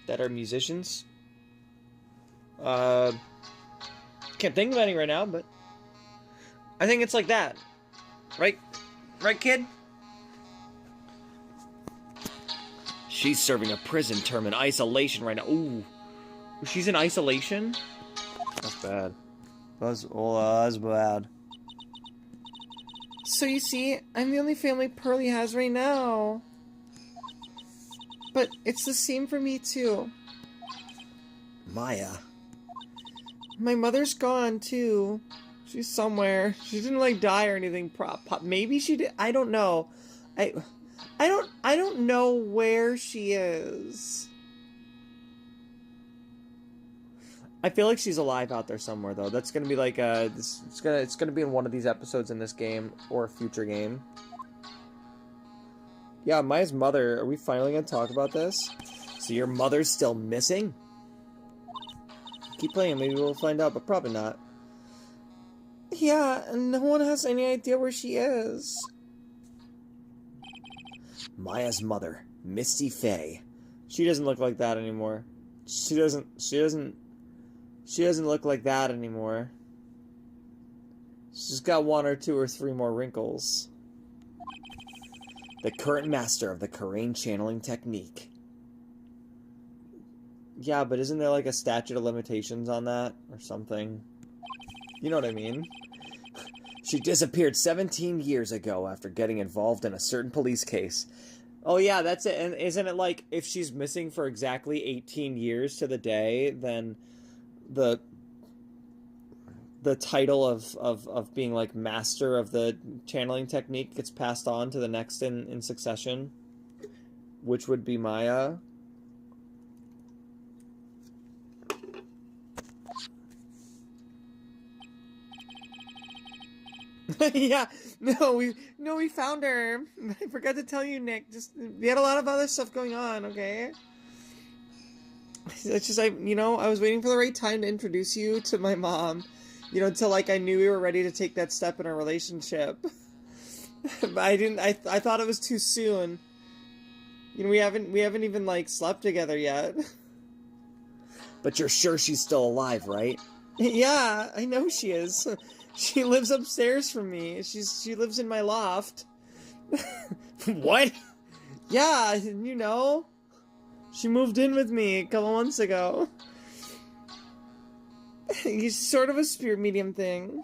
that are musicians. Can't think of any right now, but I think it's like that. Right, kid? She's serving a prison term in isolation right now. Ooh. She's in isolation? That's bad. That's bad. So you see, I'm the only family Pearlie has right now. But it's the same for me, too. Maya. My mother's gone, too. She's somewhere. She didn't, like, die or anything. Maybe she did. I don't know. I don't know where she is. I feel like she's alive out there somewhere, though. That's gonna be like, it's gonna be in one of these episodes in this game, or a future game. Yeah, Maya's mother. Are we finally gonna talk about this? So your mother's still missing? Keep playing, maybe we'll find out, but probably not. Yeah, and no one has any idea where she is. Maya's mother, Misty Faye. She doesn't look like that anymore. She doesn't look like that anymore. She's got 1 or 2 or 3 more wrinkles. The current master of the Karain channeling technique. Yeah, but isn't there like a statute of limitations on that or something? You know what I mean? She disappeared 17 years ago after getting involved in a certain police case. Oh yeah, that's it. And isn't it like if she's missing for exactly 18 years to the day, then the title of being like master of the channeling technique gets passed on to the next in succession, which would be Maya. Yeah, we found her. I forgot to tell you, Nick. We had a lot of other stuff going on. Okay. It's just I was waiting for the right time to introduce you to my mom. Until like I knew we were ready to take that step in our relationship. But I didn't. I thought it was too soon. We haven't even like slept together yet. But you're sure she's still alive, right? Yeah, I know she is. She lives upstairs from me. She lives in my loft. What? Yeah, she moved in with me a couple months ago. He's sort of a spirit medium thing.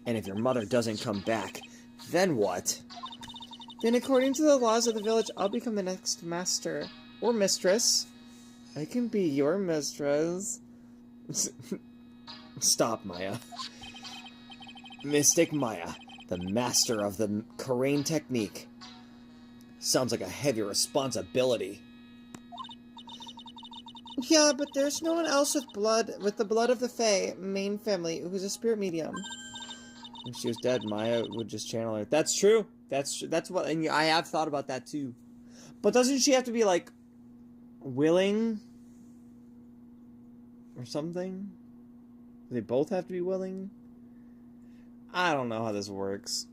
And if your mother doesn't come back, then what? Then according to the laws of the village, I'll become the next master. Or mistress. I can be your mistress. Stop, Maya. Mystic Maya, the master of the Karain technique. Sounds like a heavy responsibility. Yeah, but there's no one else with the blood of the Fae, main family, who's a spirit medium. If she was dead, Maya would just channel her. That's true. That's what, and I have thought about that too. But doesn't she have to be like willing or something? They both have to be willing. I don't know how this works.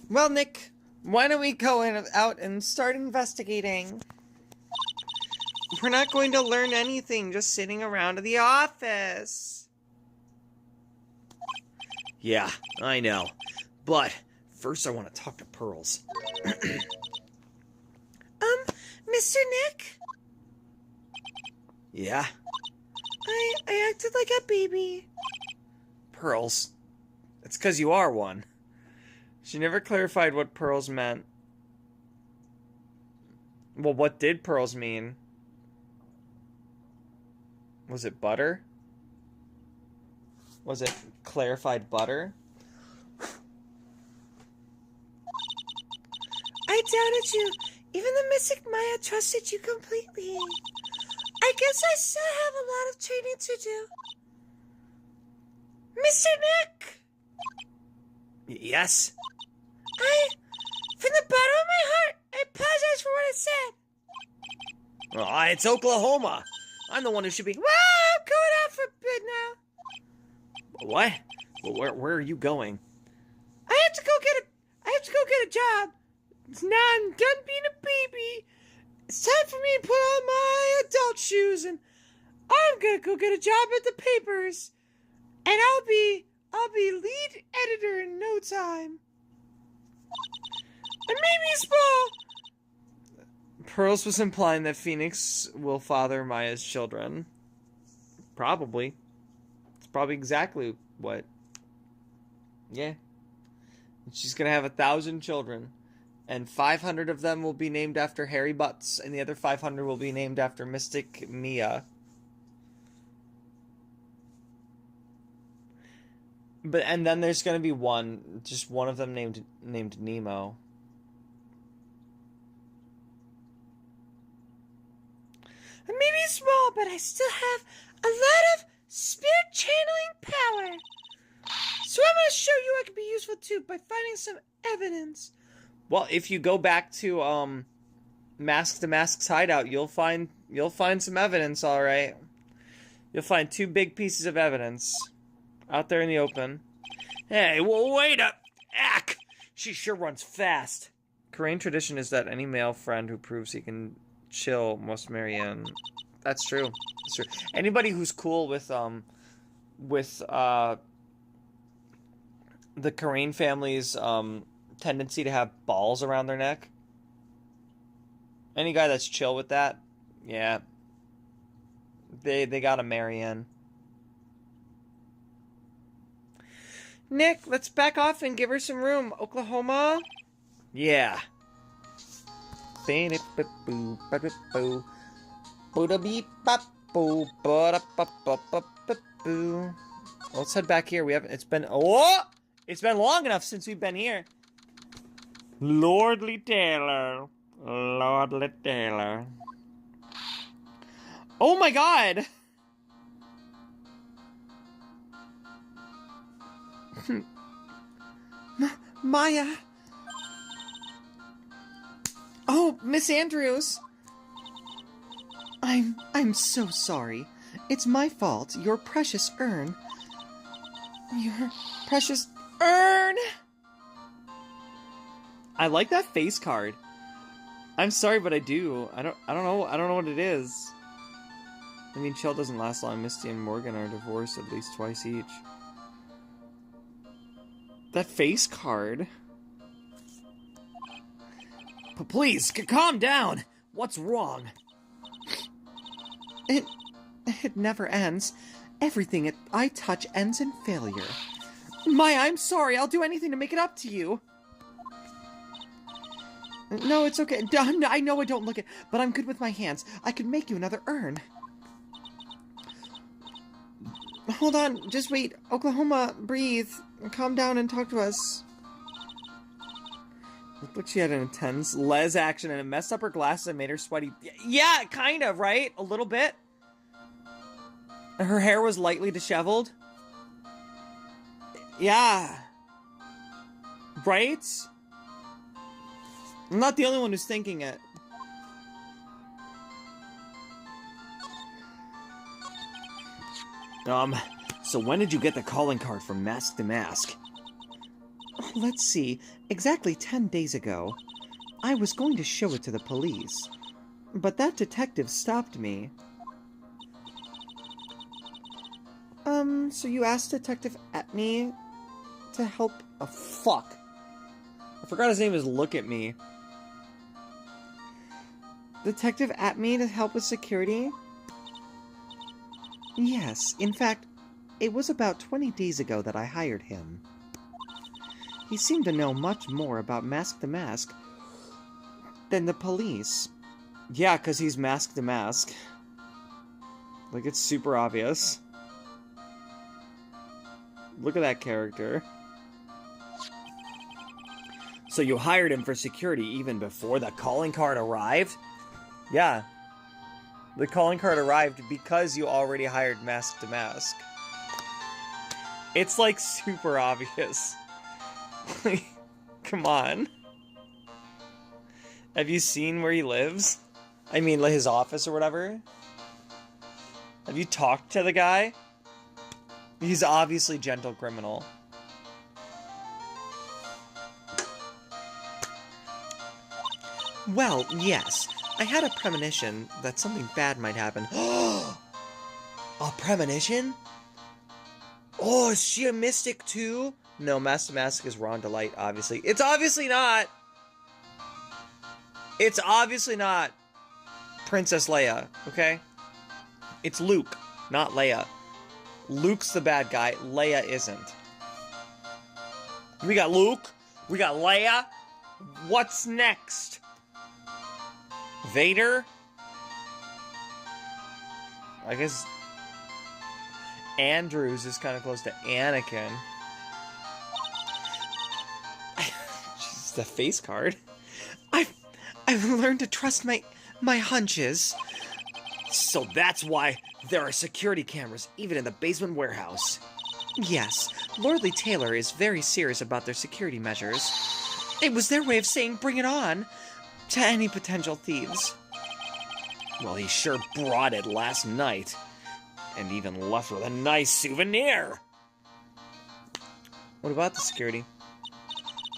Well, Nick, why don't we go out and start investigating? We're not going to learn anything just sitting around in the office. Yeah, I know. But first I want to talk to Pearls. Mr. Nick? Yeah? I acted like a baby. Pearls. It's 'cause you are one. She never clarified what pearls meant. Well, what did pearls mean? Was it butter? Was it clarified butter? I doubted you. Even the Mystic Maya trusted you completely. I guess I still have a lot of training to do. Mr. Nick! Yes? From the bottom of my heart, I apologize for what I said. Oh, it's Oklahoma. I'm the one who should be... Well, I'm going out for a bit now. What? Well, where are you going? I have to go get a job. Now I'm done being a baby. It's time for me to put on my adult shoes, and I'm gonna go get a job at the papers. And I'll be lead editor in no time. And maybe small. Pearls was implying that Phoenix will father Maya's children. Probably. It's probably exactly what. Yeah. She's gonna have 1,000 children. And 500 of them will be named after Harry BUTZ, and the other 500 will be named after Mystic Mia. And then there's gonna be just one of them named Nemo. I may be small, but I still have a lot of spirit channeling power. So I'm gonna show you I can be useful too by finding some evidence. Well, if you go back to Mask to Mask's hideout, you'll find some evidence, all right. You'll find 2 big pieces of evidence out there in the open. Hey, well, wait up! Ack! She sure runs fast. Korean tradition is that any male friend who proves he can chill must marry in. That's true. That's true. Anybody who's cool with the Korean family's tendency to have balls around their neck. Any guy that's chill with that, yeah. They gotta marry in. Nick, let's back off and give her some room. Oklahoma? Yeah. Let's head back here. It's been long enough since we've been here. Lordly Taylor. Lordly Taylor. Oh my god! Maya. Oh, Miss Andrews. I'm so sorry. It's my fault. Your precious urn. Your precious urn. I like that face card. I'm sorry, but I do. I don't know what it is. I mean, chill doesn't last long. Misty and Morgan are divorced at least twice each. That face card. But please, calm down. What's wrong? It never ends. Everything I touch ends in failure. Maya, I'm sorry. I'll do anything to make it up to you. No, it's okay. I know I don't look it, but I'm good with my hands. I could make you another urn. Hold on. Just wait. Oklahoma, breathe. Calm down and talk to us. Looked like she had an intense les action and it messed up her glasses and made her sweaty. Yeah, kind of, right? A little bit. Her hair was lightly disheveled. Yeah. Right? I'm not the only one who's thinking it. So when did you get the calling card from Mask to Mask? Let's see. Exactly 10 days ago. I was going to show it to the police, but that detective stopped me. So you asked Detective Atney to help? Oh, fuck. I forgot his name is Look at Me. Detective Atney to help with security? Yes, in fact, it was about 20 days ago that I hired him. He seemed to know much more about Mask to Mask than the police. Yeah, because he's Mask to Mask. Like, it's super obvious. Look at that character. So you hired him for security even before the calling card arrived? Yeah. The calling card arrived because you already hired Mask to Mask. It's, like, super obvious. Come on. Have you seen where he lives? I mean, like, his office or whatever? Have you talked to the guy? He's obviously gentle criminal. Well, yes. I had a premonition that something bad might happen. A premonition? Oh, is she a mystic too? No, Mask to Mask is Ron Delight, obviously. It's obviously not! It's obviously not Princess Leia, okay? It's Luke, not Leia. Luke's the bad guy, Leia isn't. We got Luke, we got Leia. What's next? Vader? I guess Andrews is kind of close to Anakin. Jeez, the face card. I've learned to trust my hunches. So that's why there are security cameras even in the basement warehouse. Yes, Lordly Taylor is very serious about their security measures. It was their way of saying bring it on to any potential thieves. Well, he sure brought it last night. And even left with a nice souvenir. What about the security?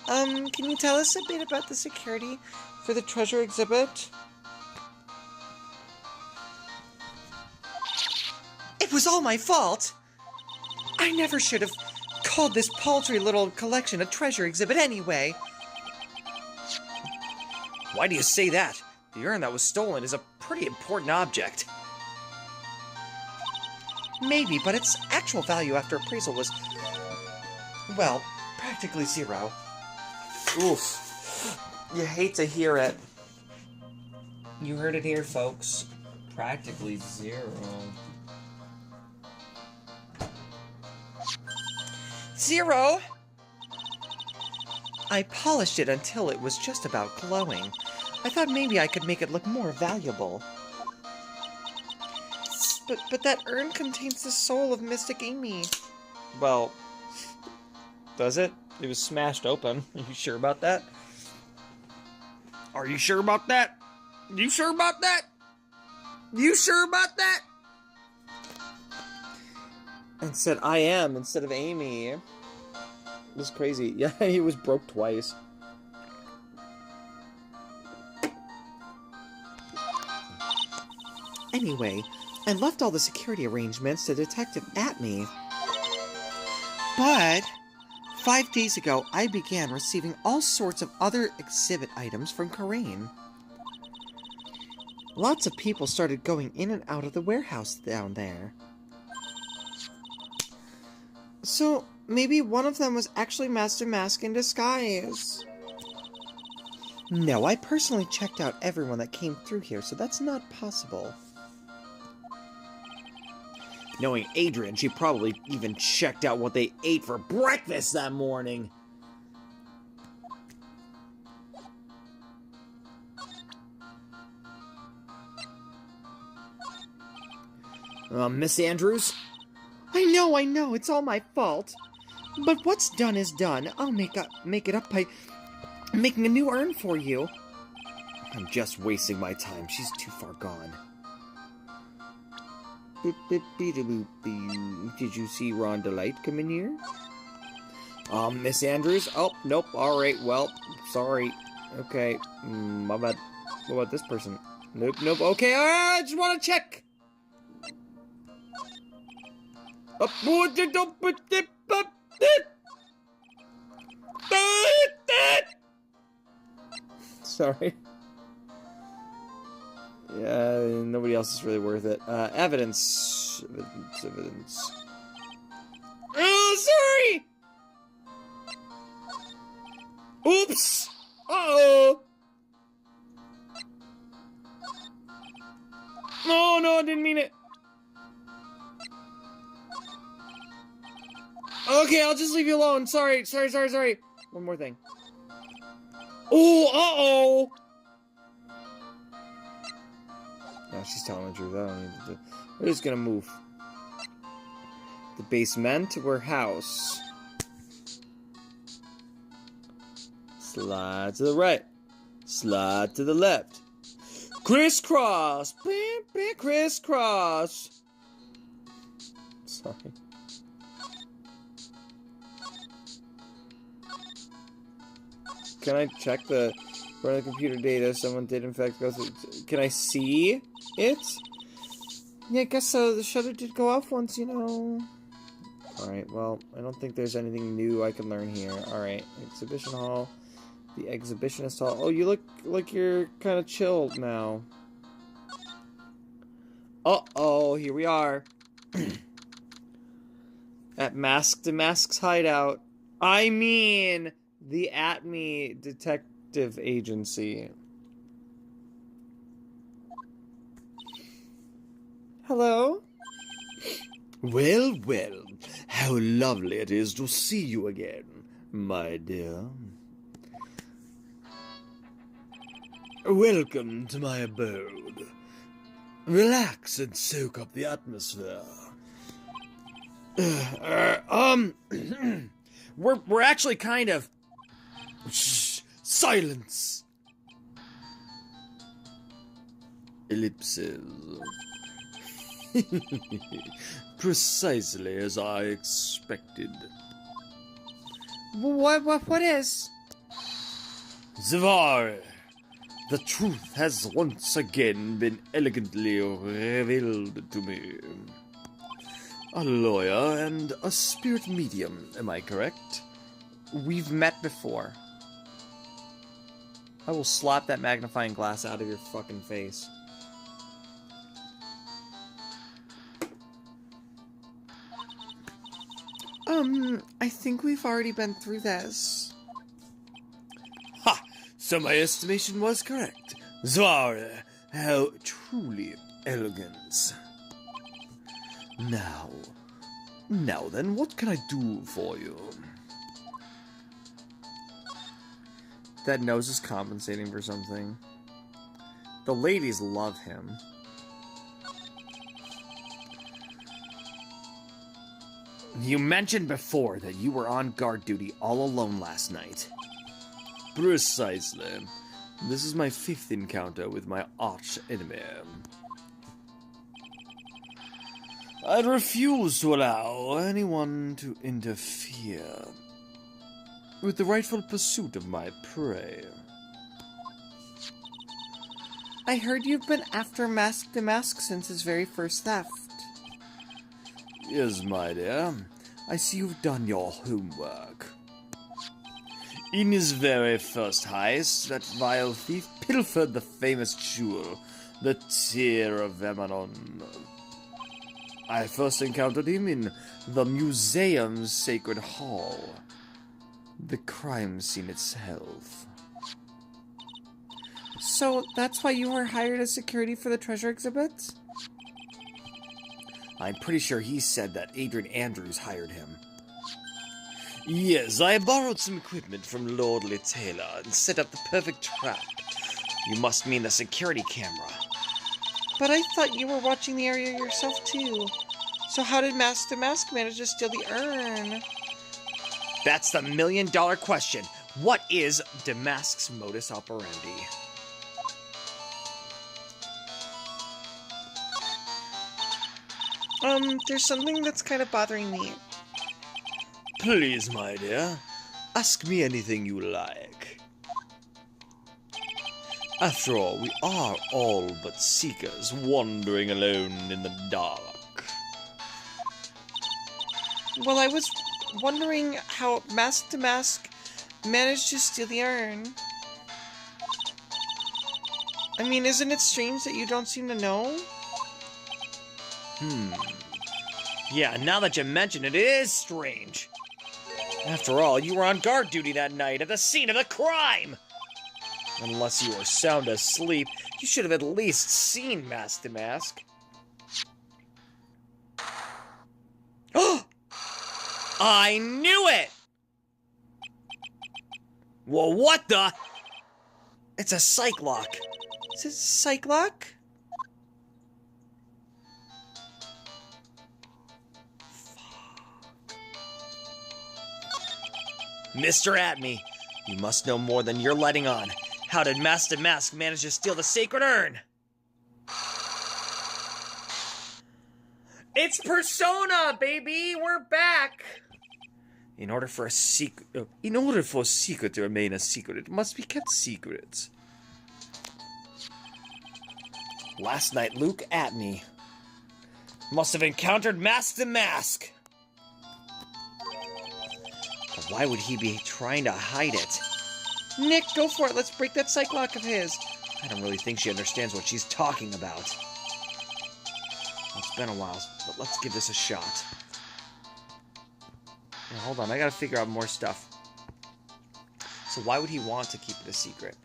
Can you tell us a bit about the security for the treasure exhibit? It was all my fault! I never should have called this paltry little collection a treasure exhibit anyway. Why do you say that? The urn that was stolen is a pretty important object. Maybe, but its actual value after appraisal was, well, practically zero. Oof. You hate to hear it. You heard it here, folks. Practically zero. Zero? I polished it until it was just about glowing. I thought maybe I could make it look more valuable. But that urn contains the soul of Mystic Amy. Well, does it? It was smashed open. Are you sure about that? Are you sure about that? You sure about that? You sure about that? And said I am instead of Amy. It was crazy. Yeah, he was broke twice. Anyway, I left all the security arrangements to Detective Atme. But 5 days ago, I began receiving all sorts of other exhibit items from Karain. Lots of people started going in and out of the warehouse down there. So, maybe one of them was actually Master Mask in disguise. No, I personally checked out everyone that came through here, so that's not possible. Knowing Adrian, she probably even checked out what they ate for breakfast that morning. Miss Andrews? I know, it's all my fault. But what's done is done. I'll make it up by making a new urn for you. I'm just wasting my time. She's too far gone. Did you see Ron Delight come in here? Miss Andrews? Oh, nope. Alright, well, sorry. Okay, my bad. What about this person? Nope. Okay, I just want to check. Sorry. Yeah, nobody else is really worth it. Evidence. Oh, sorry! Oops! Uh-oh! No, I didn't mean it. Okay, I'll just leave you alone. Sorry. One more thing. Oh, uh-oh! No, she's telling the truth. I don't need to do. We're just gonna move. The basement or house. Slide to the right. Slide to the left. Crisscross! Crisscross! Sorry. Can I check the computer data? Someone did in fact go through. Can I see it? Yeah, I guess so. The shutter did go off once, you know. Alright, well, I don't think there's anything new I can learn here. Alright, exhibition hall. The exhibitionist hall. Oh, you look like you're kind of chilled now. Uh-oh, here we are. At Mask to Mask's hideout. I mean, the Atme Detective Agency. Hello? Well, how lovely it is to see you again, my dear. Welcome to my abode. Relax and soak up the atmosphere. We're actually kind of... Shh! Silence! Ellipses. Precisely as I expected. What is? Zvar, the truth has once again been elegantly revealed to me. A lawyer and a spirit medium, am I correct? We've met before. I will slap that magnifying glass out of your fucking face. I think we've already been through this. Ha! So my estimation was correct. Zvar, how truly elegant. Now then, what can I do for you? That nose is compensating for something. The ladies love him. You mentioned before that you were on guard duty all alone last night. Precisely. This is my 5th encounter with my arch enemy. I refuse to allow anyone to interfere with the rightful pursuit of my prey. I heard you've been after Mask to Mask since his very first theft. Yes, my dear. I see you've done your homework. In his very first heist, that vile thief pilfered the famous jewel, the Tear of Emanon. I first encountered him in the museum's sacred hall, the crime scene itself. So that's why you were hired as security for the treasure exhibit? I'm pretty sure he said that Adrian Andrews hired him. Yes, I borrowed some equipment from Lordly Taylor and set up the perfect trap. You must mean the security camera. But I thought you were watching the area yourself too. So how did Mask to Mask manage to steal the urn? That's the million-dollar question. What is Damask's modus operandi? There's something that's kind of bothering me. Please, my dear, ask me anything you like. After all, we are all but seekers wandering alone in the dark. Well, I was wondering how Mask to Mask managed to steal the urn. I mean, isn't it strange that you don't seem to know? Yeah, now that you mention it, it is strange. After all, you were on guard duty that night at the scene of the crime! Unless you were sound asleep, you should have at least seen Mask to Mask. I knew it! Well, what the? It's a psych lock. Is it psych lock? Mr. Atme, you must know more than you're letting on. How did Mask to Mask manage to steal the sacred urn? It's Persona, baby! We're back! In order for a secret to remain a secret, it must be kept secret. Last night, Luke Atme must have encountered Mask to Mask. But why would he be trying to hide it? Nick, go for it. Let's break that psych lock of his. I don't really think she understands what she's talking about. Well, it's been a while, but let's give this a shot. Now, hold on, I gotta figure out more stuff. So why would he want to keep it a secret?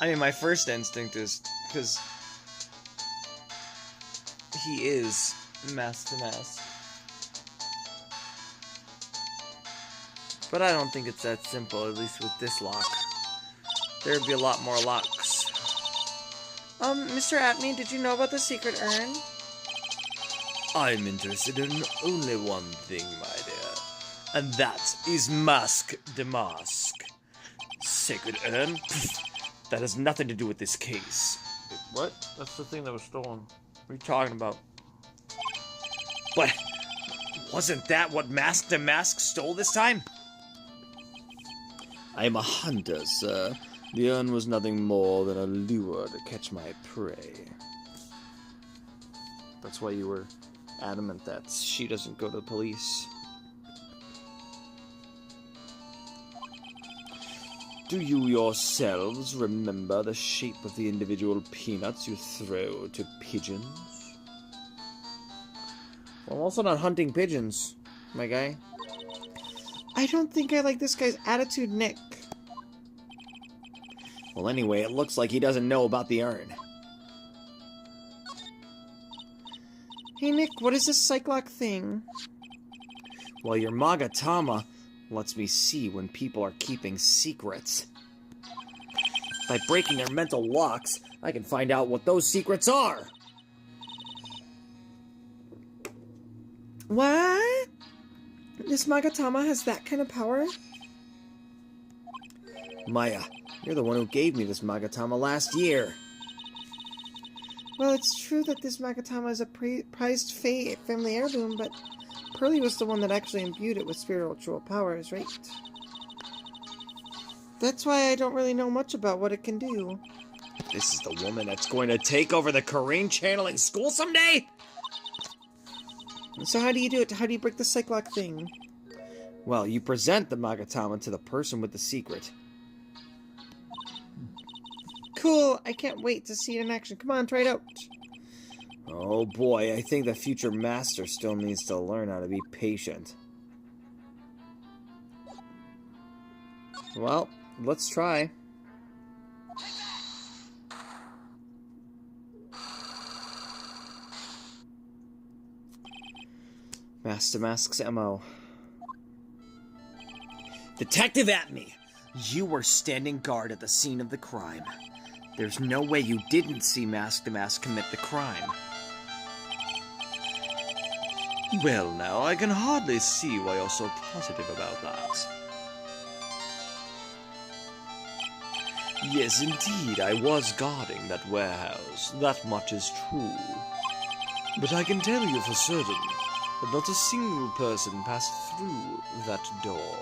I mean, my first instinct is because he is Mask to Mask. But I don't think it's that simple, at least with this lock. There'd be a lot more locks. Mr. Atme, did you know about the secret urn? I'm interested in only one thing, my dear. And that is Mask to Mask. Sacred urn? That has nothing to do with this case. What? That's the thing that was stolen. What are you talking about? But wasn't that what Mask to Mask stole this time? I am a hunter, sir. The urn was nothing more than a lure to catch my prey. That's why you were adamant that she doesn't go to the police. Do you yourselves remember the shape of the individual peanuts you throw to pigeons? Well, I'm also not hunting pigeons, my guy. I don't think I like this guy's attitude, Nick. Well, anyway, it looks like he doesn't know about the urn. Hey, Nick, what is this Cyclock thing? Well, your Magatama lets me see when people are keeping secrets. By breaking their mental locks, I can find out what those secrets are. What? This Magatama has that kind of power? Maya, you're the one who gave me this Magatama last year. Well, it's true that this Magatama is a prized family heirloom, but Pearly was the one that actually imbued it with spiritual powers, right? That's why I don't really know much about what it can do. This is the woman that's going to take over the Korean channel in school someday? So how do you do it? How do you break the Cyclock thing? Well, you present the Magatama to the person with the secret. Cool, I can't wait to see it in action. Come on, try it out. Oh boy, I think the future master still needs to learn how to be patient. Well, let's try. Master Mask's MO. Detective Atme, you were standing guard at the scene of the crime. There's no way you didn't see Mask to Mask commit the crime. Well now, I can hardly see why you're so positive about that. Yes, indeed, I was guarding that warehouse. That much is true. But I can tell you for certain that not a single person passed through that door.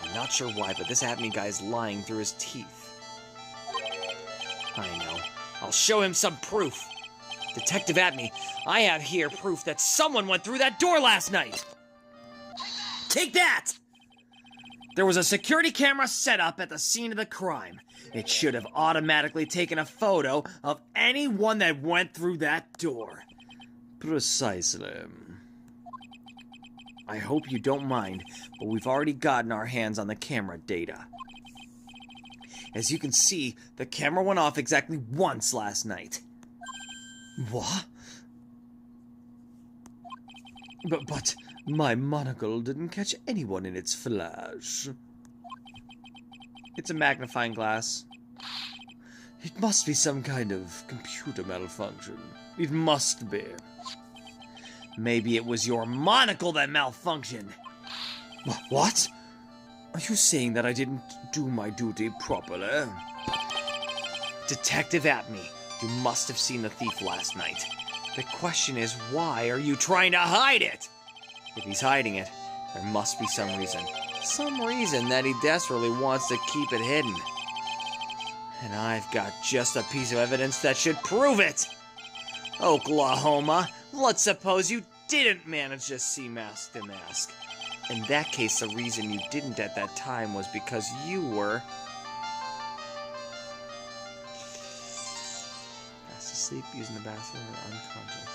I'm not sure why, but this Atme guy's lying through his teeth. I know. I'll show him some proof. Detective Atme, I have here proof that someone went through that door last night. Take that! There was a security camera set up at the scene of the crime. It should have automatically taken a photo of anyone that went through that door. Precisely. I hope you don't mind, but we've already gotten our hands on the camera data. As you can see, the camera went off exactly once last night. What? But my monocle didn't catch anyone in its flash. It's a magnifying glass. It must be some kind of computer malfunction. It must be. Maybe it was your monocle that malfunctioned. What? Are you saying that I didn't do my duty properly? Detective Atme, you must have seen the thief last night. The question is, why are you trying to hide it? If he's hiding it, there must be some reason. Some reason that he desperately wants to keep it hidden. And I've got just a piece of evidence that should prove it! Oklahoma, let's suppose you didn't manage to see Mask to Mask. In that case, the reason you didn't at that time was because you were fast asleep, using the bathroom, or unconscious.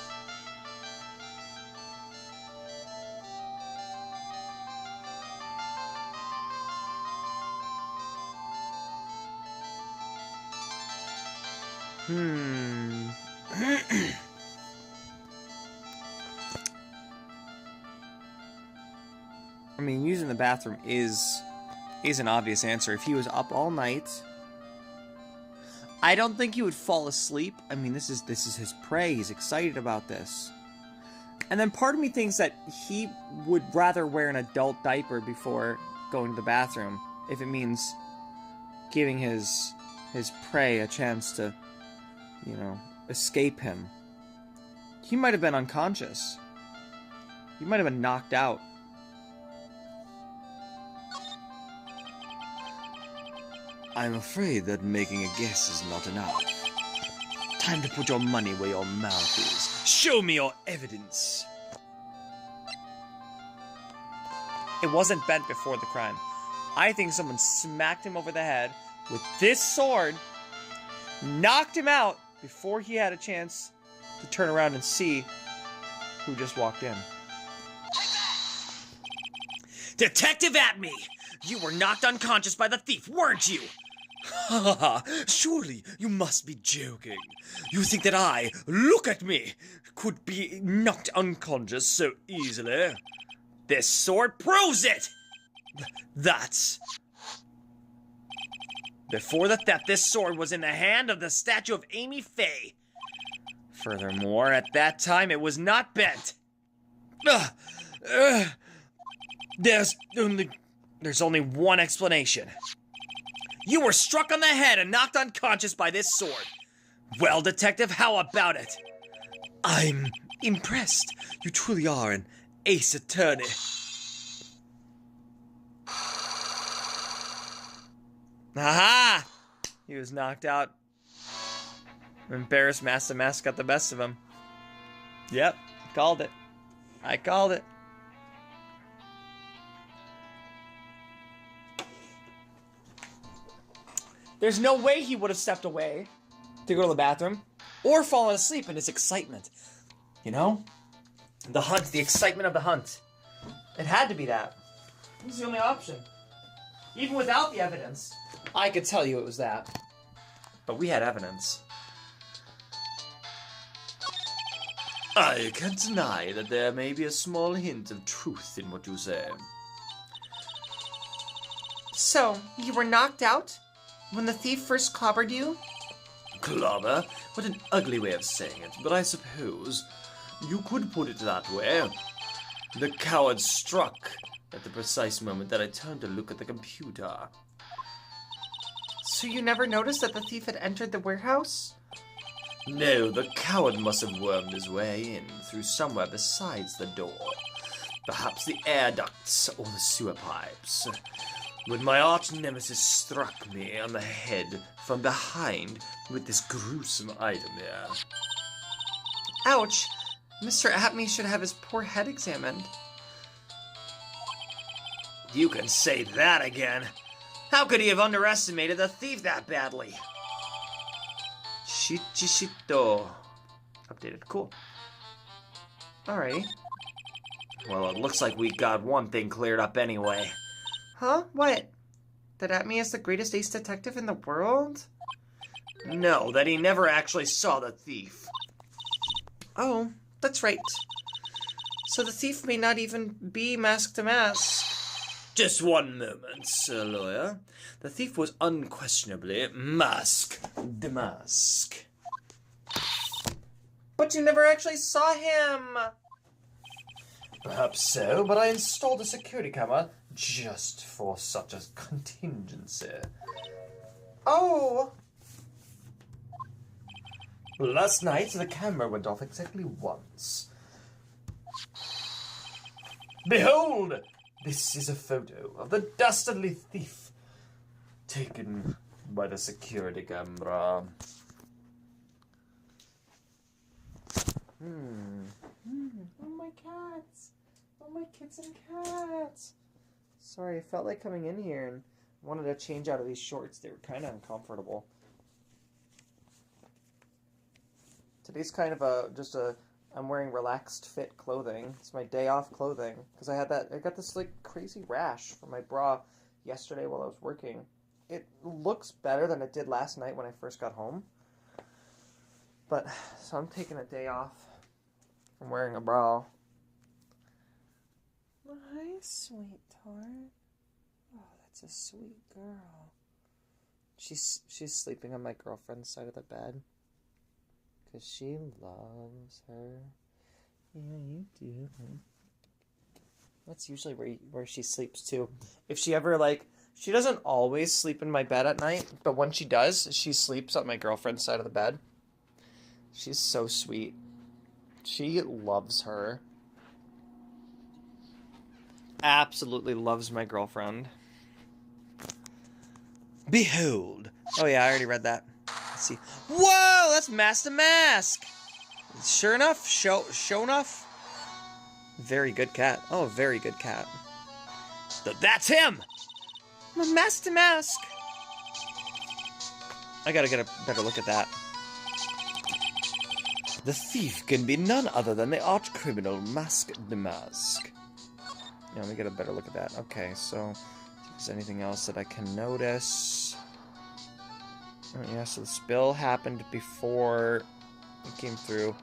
I mean, using the bathroom is an obvious answer. If he was up all night, I don't think he would fall asleep. I mean, this is his prey. He's excited about this. And then part of me thinks that he would rather wear an adult diaper before going to the bathroom. if it means giving his prey a chance to, you know, escape him. He might have been unconscious. He might have been knocked out. I'm afraid that making a guess is not enough. Time to put your money where your mouth is. Show me your evidence. It wasn't bent before the crime. I think someone smacked him over the head with this sword, knocked him out before he had a chance to turn around and see who just walked in. Detective Atme! You were knocked unconscious by the thief, weren't you? Ha ha! Surely you must be joking. You think that I, look at me, could be knocked unconscious so easily? This sword proves it! That's... Before the theft, this sword was in the hand of the statue of Amy Faye. Furthermore, at that time, it was not bent. There's only one explanation. You were struck on the head and knocked unconscious by this sword. Well, Detective, how about it? I'm impressed. You truly are an ace attorney. Aha! He was knocked out. Embarrassed Master Mask got the best of him. Yep, called it. I called it. There's no way he would have stepped away to go to the bathroom or fallen asleep in his excitement. You know? The hunt, the excitement of the hunt. It had to be that. It was the only option. Even without the evidence, I could tell you it was that. But we had evidence. I can't deny that there may be a small hint of truth in what you say. So, you were knocked out when the thief first clobbered you? Clobber? What an ugly way of saying it, but I suppose you could put it that way. The coward struck at the precise moment that I turned to look at the computer. So you never noticed that the thief had entered the warehouse? No, the coward must have wormed his way in through somewhere besides the door. Perhaps the air ducts or the sewer pipes. When my arch nemesis struck me on the head from behind with this gruesome item here. Ouch! Mr. Atme should have his poor head examined. You can say that again. How could he have underestimated the thief that badly? Shichishito. Updated. Cool. Alrighty. Well, it looks like we got one thing cleared up anyway. Huh? What? That Atme is the greatest ace detective in the world? No, that he never actually saw the thief. Oh, that's right. So the thief may not even be Mask to Mask. Just one moment, Sir Lawyer. The thief was unquestionably Mask the Mask. But you never actually saw him! Perhaps so, but I installed a security camera just for such a contingency. Oh! Last night, the camera went off exactly once. Behold! This is a photo of the dastardly thief taken by the security camera. Oh my cats! Oh my kids and cats! Sorry, I felt like coming in here and wanted to change out of these shorts. They were kind of uncomfortable. Today's kind of I'm wearing relaxed fit clothing. It's my day off clothing because I got this like crazy rash from my bra yesterday while I was working. It looks better than it did last night when I first got home. But so I'm taking a day off from wearing a bra. Hi, sweetheart. Oh, that's a sweet girl. She's sleeping on my girlfriend's side of the bed. Because she loves her. Yeah, you do. That's usually where she sleeps, too. If she ever, She doesn't always sleep in my bed at night, but when she does, she sleeps on my girlfriend's side of the bed. She's so sweet. She loves her. Absolutely loves my girlfriend. Behold. Oh yeah, I already read that. Let's see. Whoa, that's Mask to Mask. Sure enough, show enough. Very good cat. Oh, very good cat. That's him. Mask to Mask. I gotta get a better look at that. The thief can be none other than the arch criminal Mask to Mask. Yeah, let me get a better look at that. Okay, so if there's anything else that I can notice. Oh, yeah, so the spill happened before it came through.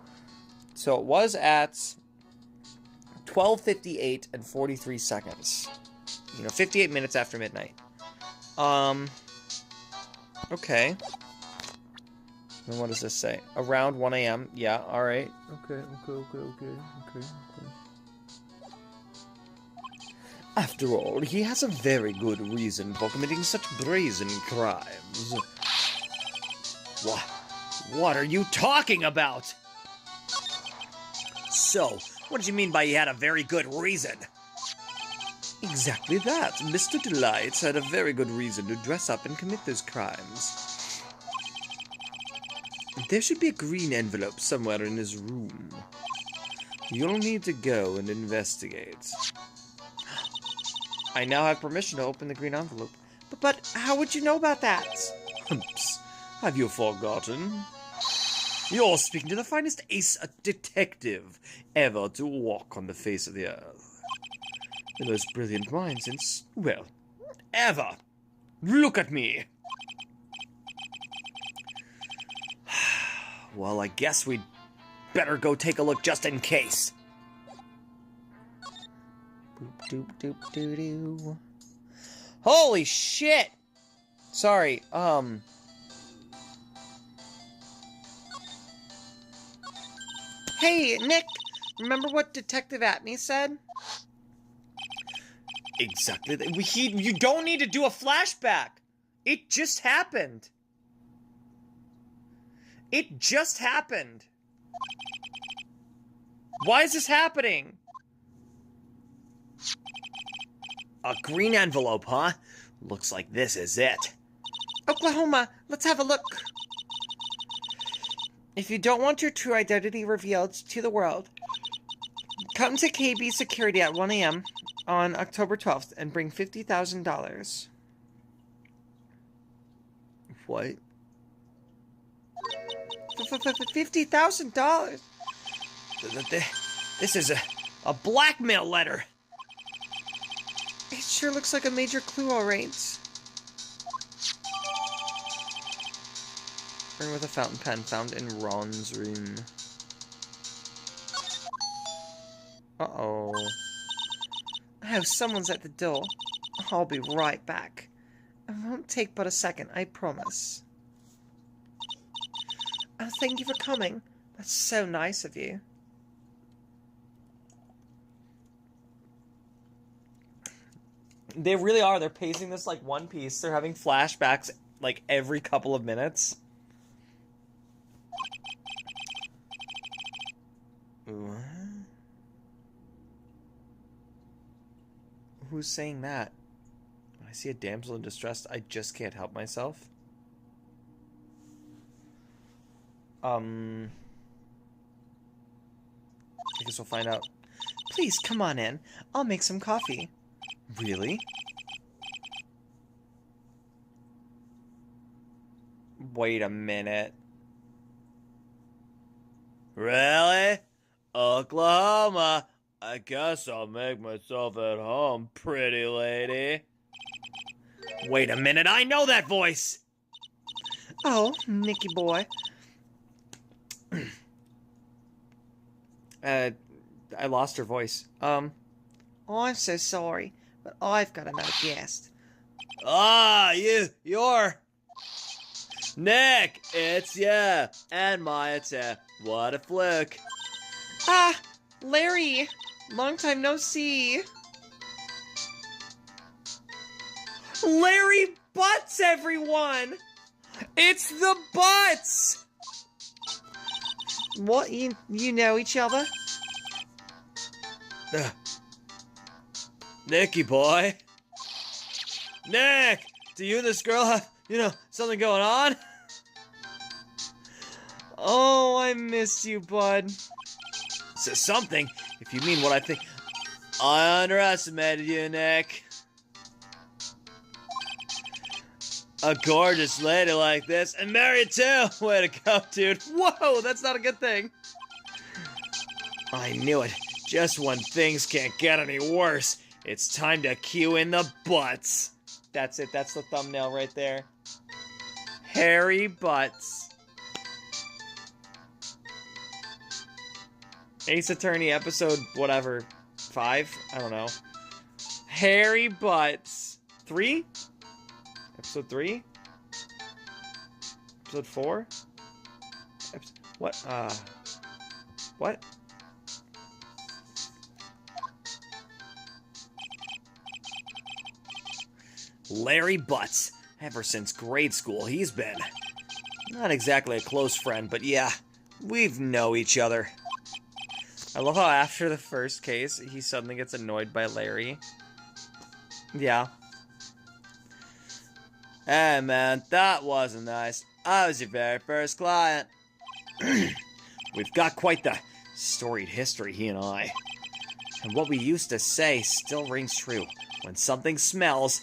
So it was at 12:58 and 43 seconds. 58 minutes after midnight. Okay. And what does this say? Around 1 a.m. Yeah, alright. Okay. After all, he has a very good reason for committing such brazen crimes. What are you talking about? So, what did you mean by he had a very good reason? Exactly that. Mr. Delight had a very good reason to dress up and commit those crimes. There should be a green envelope somewhere in his room. You'll need to go and investigate. I now have permission to open the green envelope. But how would you know about that? Humps. Have you forgotten? You're speaking to the finest ace detective ever to walk on the face of the earth. The most brilliant mind since, well, ever. Look at me. Well, I guess we'd better go take a look just in case. Boop, doop, doop, doo, doo. Holy shit! Sorry, Hey, Nick, remember what Detective Atney said? Exactly. You don't need to do a flashback. It just happened. It just happened. Why is this happening? A green envelope, huh? Looks like this is it. Oklahoma, let's have a look. If you don't want your true identity revealed to the world, come to KB Security at 1 a.m. on October 12th and bring $50,000. What? $50,000? This is a blackmail letter. It sure looks like a major clue, all right. Burn with a fountain pen found in Ron's room. Uh-oh. Oh, someone's at the door. I'll be right back. It won't take but a second, I promise. Oh, thank you for coming. That's so nice of you. They really are. They're pacing this like One Piece. They're having flashbacks like every couple of minutes. What? Who's saying that? When I see a damsel in distress, I just can't help myself. I guess we'll find out. Please, come on in. I'll make some coffee. Really? Wait a minute. Really? Oklahoma? I guess I'll make myself at home, pretty lady. Wait a minute, I know that voice! Oh, Nicky boy. I lost her voice. Oh, I'm so sorry, but I've got another guest. Ah, you're... Nick, it's ya, and Maya, it's ya. What a fluke. Ah, Larry, long time no see. Larry BUTZ, everyone! It's the BUTZ! What, you know each other? Nicky boy. Nick! Do you and this girl have, something going on? Oh, I missed you, bud. So something, if you mean what I think. I underestimated you, Nick. A gorgeous lady like this, and married too. Way to go, dude. Whoa, that's not a good thing. I knew it. Just when things can't get any worse, it's time to cue in the BUTZ. That's it, that's the thumbnail right there. Harry BUTZ. Ace Attorney episode, whatever, 5? I don't know. Harry BUTZ. 3? Episode 3? Episode 4? What? What? Larry BUTZ. Ever since grade school, he's been not exactly a close friend, but yeah, we've know each other. I love how after the first case, he suddenly gets annoyed by Larry. Yeah. Hey man, that wasn't nice. I was your very first client. We've got quite the storied history, he and I. And what we used to say still rings true. When something smells,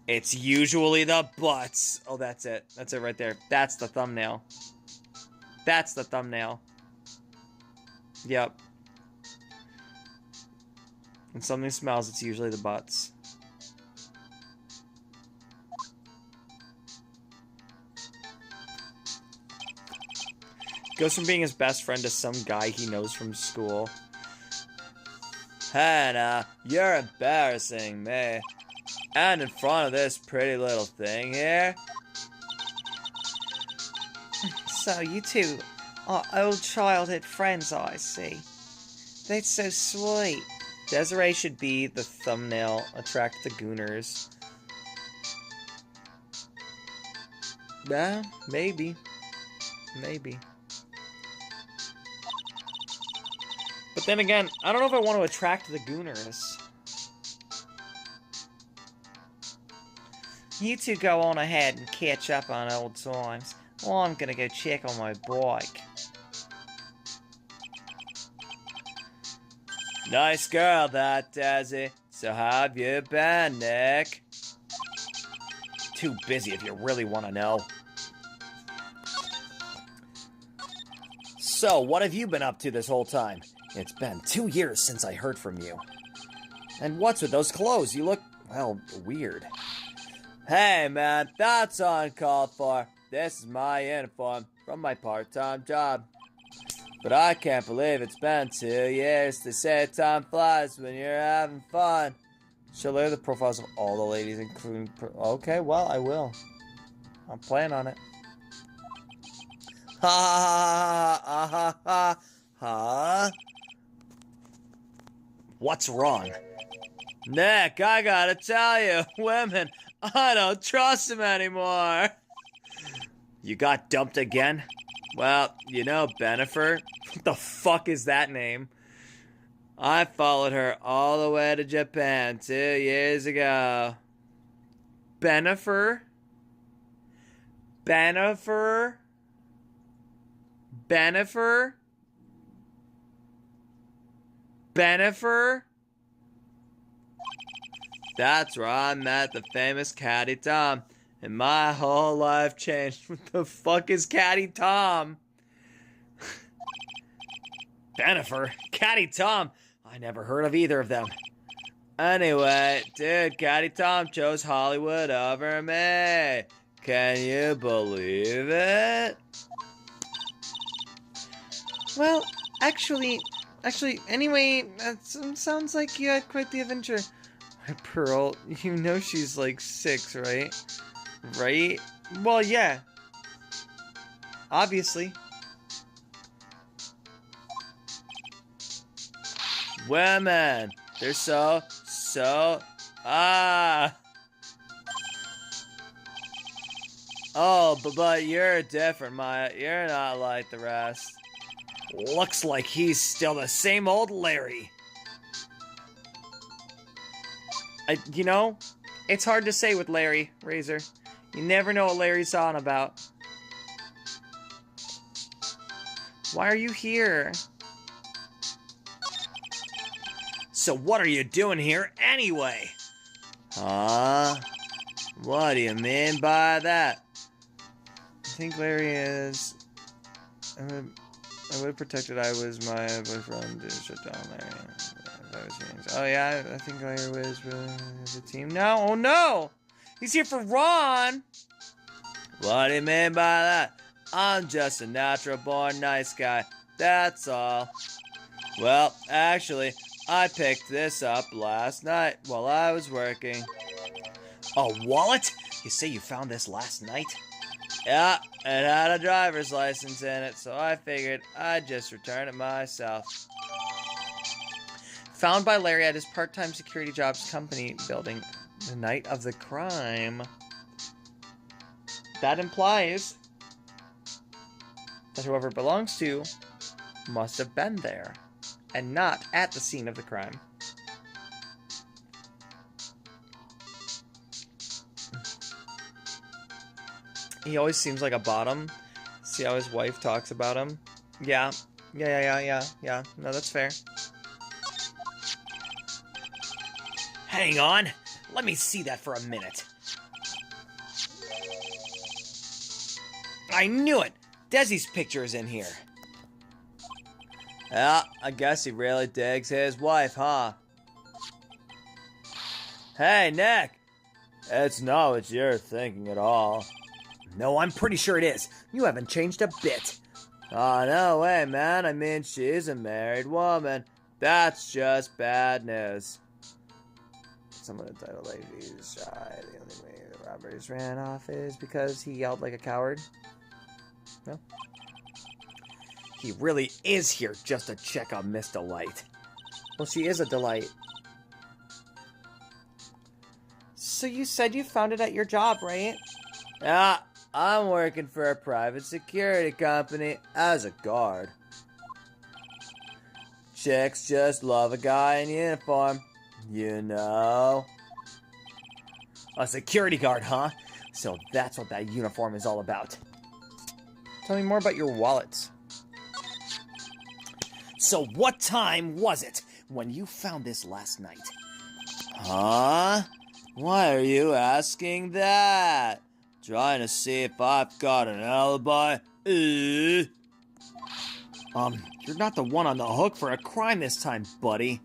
it's usually the BUTZ. Oh, that's it. That's it right there. That's the thumbnail. That's the thumbnail. Yep. When something smells, it's usually the BUTZ. Goes from being his best friend to some guy he knows from school. Hannah, you're embarrassing me. And in front of this pretty little thing here. So you two are old childhood friends, I see. That's so sweet. Desiree should be the thumbnail. Attract the Gooners. Yeah, maybe. Maybe. But then again, I don't know if I want to attract the Gooners. You two go on ahead and catch up on old times. Well, I'm gonna go check on my bike. Nice girl, that, Dazzy. So how have you been, Nick? Too busy if you really want to know. So, what have you been up to this whole time? It's been 2 years since I heard from you. And what's with those clothes? You look, well, weird. Hey, man, that's uncalled for. This is my uniform from my part-time job. But I can't believe it's been 2 years. They say time flies when you're having fun. Should I look at the profiles of all the ladies, including... Okay, well, I will. I'm planning on it. Ha ha ha ha ha ha. What's wrong? Nick, I gotta tell you, women, I don't trust them anymore. You got dumped again? Well, you know Bennifer. What the fuck is that name? I followed her all the way to Japan 2 years ago. Bennifer? Bennifer? Bennifer? Bennifer? That's where I met the famous Caddy Tom, and my whole life changed. What the fuck is Caddy Tom? Bennifer? Caddy Tom? I never heard of either of them. Anyway, dude, Caddy Tom chose Hollywood over me. Can you believe it? Well, actually, anyway, that sounds like you had quite the adventure. Pearl, you know she's like 6, right? Right? Well, yeah. Obviously. Women, they're so, Oh, but you're different, Maya. You're not like the rest. Looks like he's still the same old Larry. You know, it's hard to say with Larry, Razor. You never know what Larry's on about. Why are you here? So what are you doing here anyway? Huh? What do you mean by that? I think Larry is... I would have protected I was my boyfriend to shut down Larry. Oh yeah, I think Larry was the team. No, oh no! He's here for Ron! What do you mean by that? I'm just a natural born nice guy. That's all. Well, actually, I picked this up last night while I was working. A wallet? You say you found this last night? Yeah, it had a driver's license in it, so I figured I'd just return it myself. Found by Larry at his part-time security jobs company building the night of the crime. That implies that whoever it belongs to must have been there and not at the scene of the crime. He always seems like a bottom. See how his wife talks about him? Yeah. Yeah. No, that's fair. Hang on. Let me see that for a minute. I knew it! Desi's picture is in here. Yeah, I guess he really digs his wife, huh? Hey, Nick! It's not what you're thinking at all. No, I'm pretty sure it is. You haven't changed a bit. Oh, no way, man. I mean, she's a married woman. That's just bad news. Someone entitled Ladies Shy. The only way the robbers ran off is because he yelled like a coward. No? He really is here just to check on Miss Delight. Well, she is a delight. So you said you found it at your job, right? Yeah, I'm working for a private security company as a guard. Chicks just love a guy in uniform. You know? A security guard, huh? So that's what that uniform is all about. Tell me more about your wallets. So what time was it when you found this last night? Huh? Why are you asking that? Trying to see if I've got an alibi? You're not the one on the hook for a crime this time, buddy.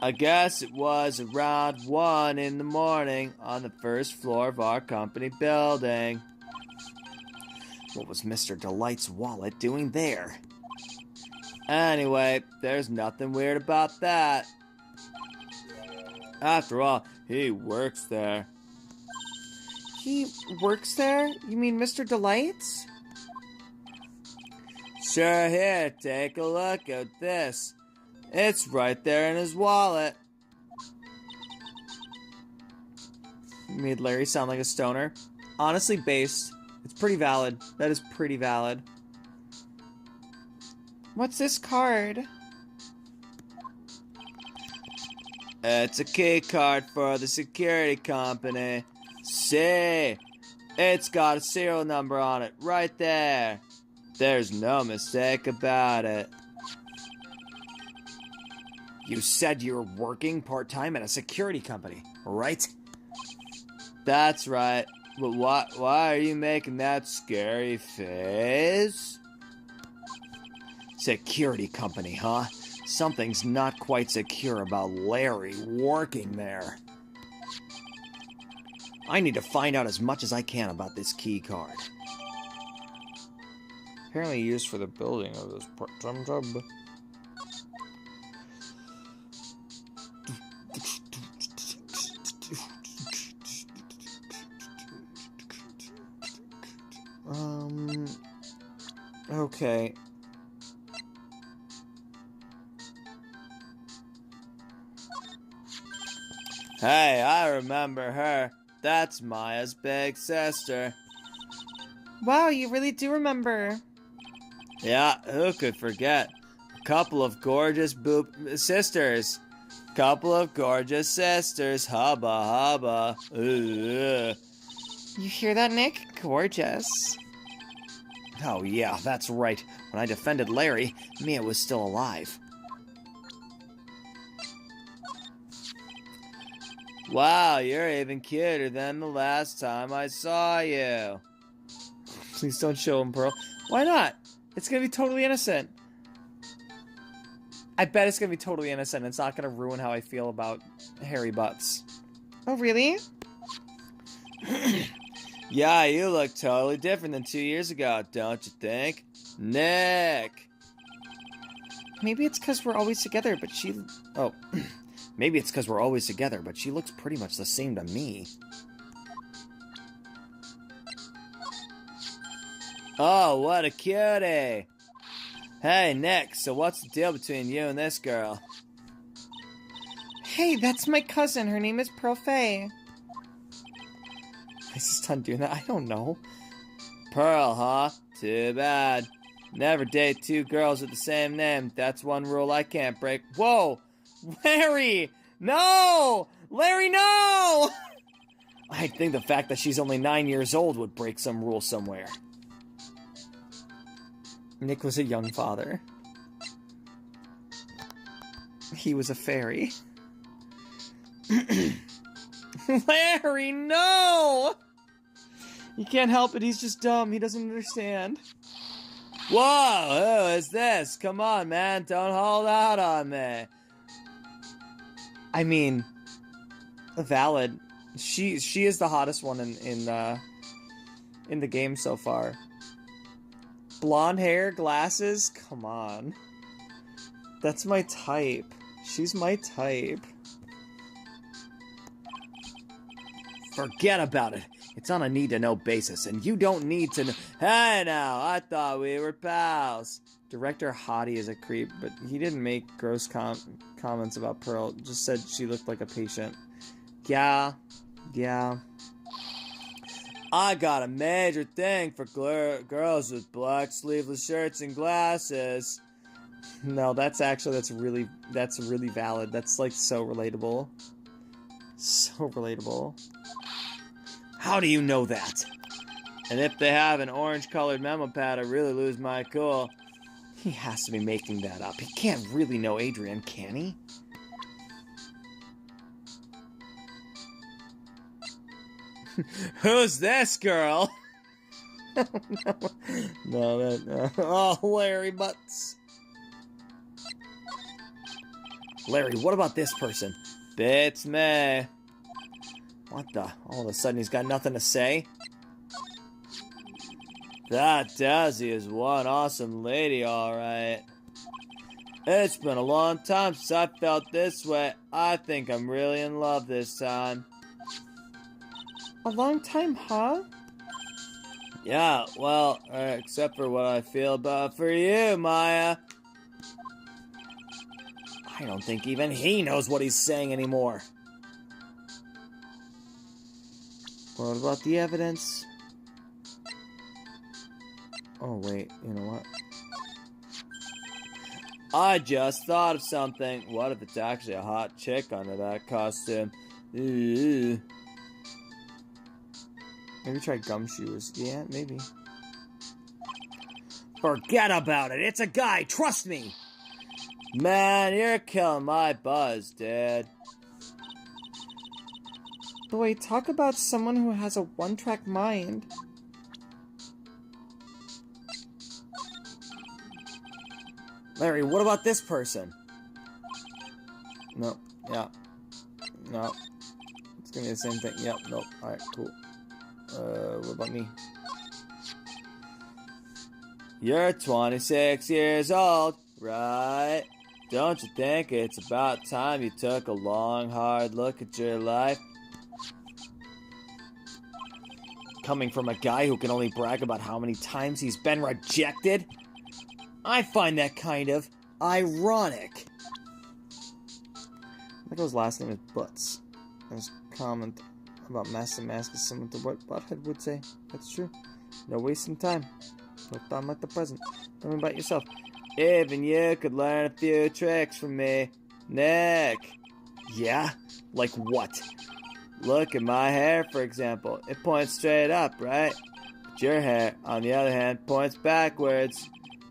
I guess it was around 1 in the morning on the first floor of our company building. What was Mr. Delight's wallet doing there? Anyway, there's nothing weird about that. After all, he works there. He works there? You mean Mr. Delight's? Sure, here, take a look at this. It's right there in his wallet. You made Larry sound like a stoner. Honestly, based. It's pretty valid. That is pretty valid. What's this card? It's a key card for the security company. See? It's got a serial number on it right there. There's no mistake about it. You said you were working part-time at a security company, right? That's right. But why are you making that scary face? Security company, huh? Something's not quite secure about Larry working there. I need to find out as much as I can about this key card. Apparently used for the building of this part-time job. Okay. Hey, I remember her. that's Maya's big sister. Wow, you really do remember. Yeah, who could forget? A couple of gorgeous sisters. Couple of gorgeous sisters. Hubba hubba. Ugh. You hear that, Nick? Gorgeous. Oh yeah, that's right. When I defended Larry, Mia was still alive. Wow, you're even cuter than the last time I saw you. Please don't show him, Pearl. Why not? It's gonna be totally innocent. I bet it's gonna be totally innocent. It's not gonna ruin how I feel about hairy butts. Oh, really? Yeah, you look totally different than 2 years ago, don't you think? Nick! Maybe it's because we're always together, but she... Oh, maybe it's because we're always together, but she looks pretty much the same to me. Oh, what a cutie! Hey, Nick, so what's the deal between you and this girl? Hey, that's my cousin. Her name is Pearl Faye. I just done doing that. I don't know. Pearl, huh? Too bad. Never date two girls with the same name. That's one rule I can't break. Whoa! Larry! No! Larry, no! I think the fact that she's only 9 years old would break some rule somewhere. Nick was a young father. He was a fairy. Larry, no! You can't help it, he's just dumb. He doesn't understand. Whoa, who is this? Come on, man, don't hold out on me. I mean, valid. She is the hottest one in the game so far. Blonde hair, glasses, come on. That's my type. She's my type. Forget about it. It's on a need-to-know basis, and you don't need to know. Hey, now, I thought we were pals. Director Hiii is a creep, but he didn't make gross comments about Pearl. Just said she looked like a patient. Yeah. I got a major thing for girls with black sleeveless shirts and glasses. No, that's really valid. That's like so relatable. So relatable. How do you know that? And if they have an orange-colored memo pad, I really lose my cool. He has to be making that up. He can't really know Adrian, can he? Who's this girl? No. Oh, Larry Butz. Larry, what about this person? It's me. What the? All of a sudden he's got nothing to say? That Dazzy is one awesome lady, alright. It's been a long time since I felt this way. I think I'm really in love this time. A long time, huh? Yeah, well, except for what I feel about for you, Maya. I don't think even he knows what he's saying anymore. What about the evidence? Oh, wait, you know what? I just thought of something. What if it's actually a hot chick under that costume? Ooh. Maybe try gumshoes. Yeah, maybe. Forget about it. It's a guy. Trust me. Man, you're killing my buzz, dude. Boy, talk about someone who has a one-track mind. Larry, what about this person? No, yeah. No. It's gonna be the same thing. Yep, nope. Alright, cool. What about me? You're 26 years old, right? Don't you think it's about time you took a long, hard look at your life? Coming from a guy who can only brag about how many times he's been rejected? I find that kind of ironic. I think his last name is BUTZ. His comment about Master Mask is similar to what Butthead would say. That's true. No wasting time. No time like the present. Tell me about yourself. Even you could learn a few tricks from me. Nick. Yeah? Like what? Look at my hair, for example. It points straight up, right? But your hair, on the other hand, points backwards.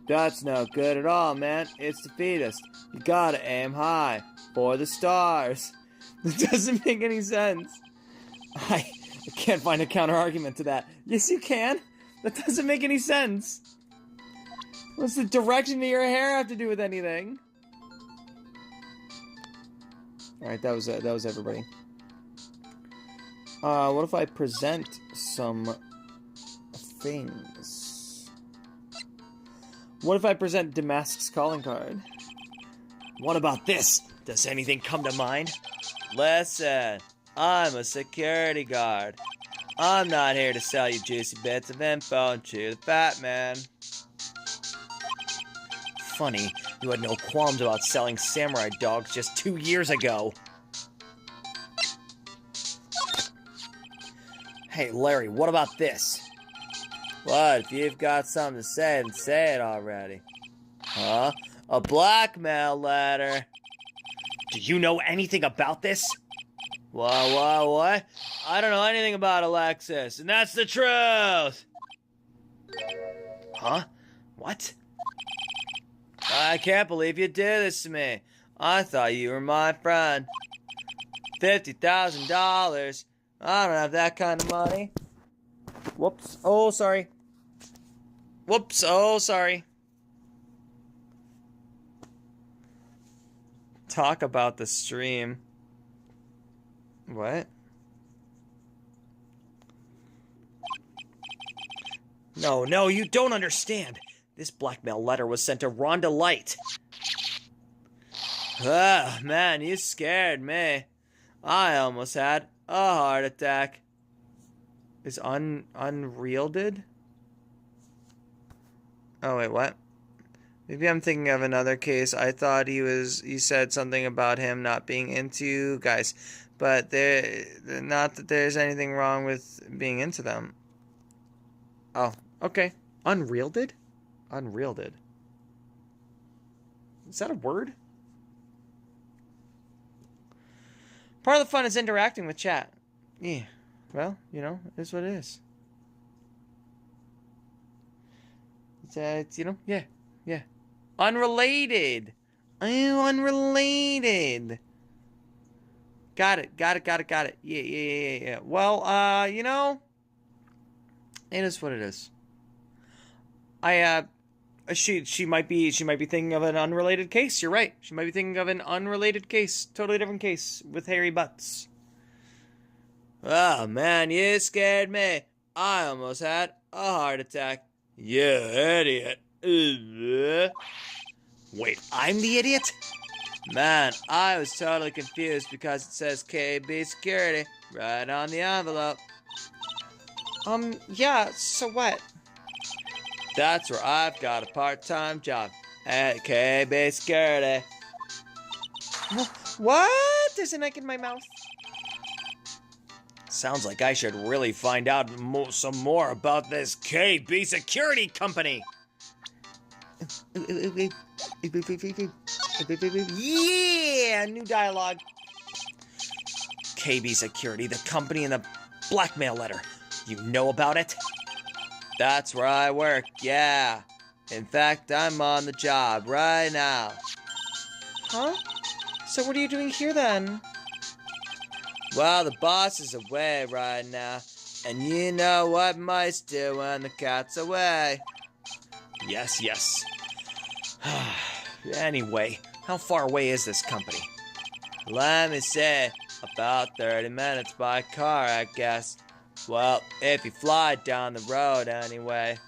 That's no good at all, man. It's defeatist. You gotta aim high. For the stars. That doesn't make any sense. I can't find a counter-argument to that. Yes, you can. That doesn't make any sense. What's the direction of your hair have to do with anything? Alright, that was everybody. What if I present some things? What if I present Damask's calling card? What about this? Does anything come to mind? Listen, I'm a security guard. I'm not here to sell you juicy bits of info and chew the fat, man. Funny, you had no qualms about selling samurai dogs just 2 years ago. Hey, Larry, what about this? What, if you've got something to say, then say it already. Huh? A blackmail letter. Do you know anything about this? What? I don't know anything about Alexis, and that's the truth! Huh? What? I can't believe you did this to me. I thought you were my friend. $50,000? I don't have that kind of money. Whoops. Oh, sorry. Whoops. Oh, sorry. Talk about the stream. What? No, you don't understand. This blackmail letter was sent to Rhonda Light. Ah, man, you scared me. I almost had a heart attack. Is unrealded? Oh, wait, what? Maybe I'm thinking of another case. I thought he said something about him not being into guys. But not that there's anything wrong with being into them. Oh, okay. Unrealded? Unrealded. Is that a word? Part of the fun is interacting with chat. Yeah. Well, you know, it is what it is. It's you know, yeah. Unrelated. Oh, unrelated. Got it. Yeah. Well, you know, it is what it is. She might be thinking of an unrelated case. You're right. She might be thinking of an unrelated case, totally different case with hairy butts. Oh man, you scared me. I almost had a heart attack. You idiot. Wait, I'm the idiot? Man, I was totally confused because it says KB Security right on the envelope. Yeah, so what? That's where I've got a part-time job at KB Security. What? There's an egg in my mouth. Sounds like I should really find out some more about this KB Security Company. Yeah, new dialogue. KB Security, the company in the blackmail letter. You know about it? That's where I work, yeah. In fact, I'm on the job right now. Huh? So what are you doing here then? Well, the boss is away right now. And you know what mice do when the cat's away. Yes. Anyway, how far away is this company? Let me say, about 30 minutes by car, I guess. Well, if you fly down the road anyway.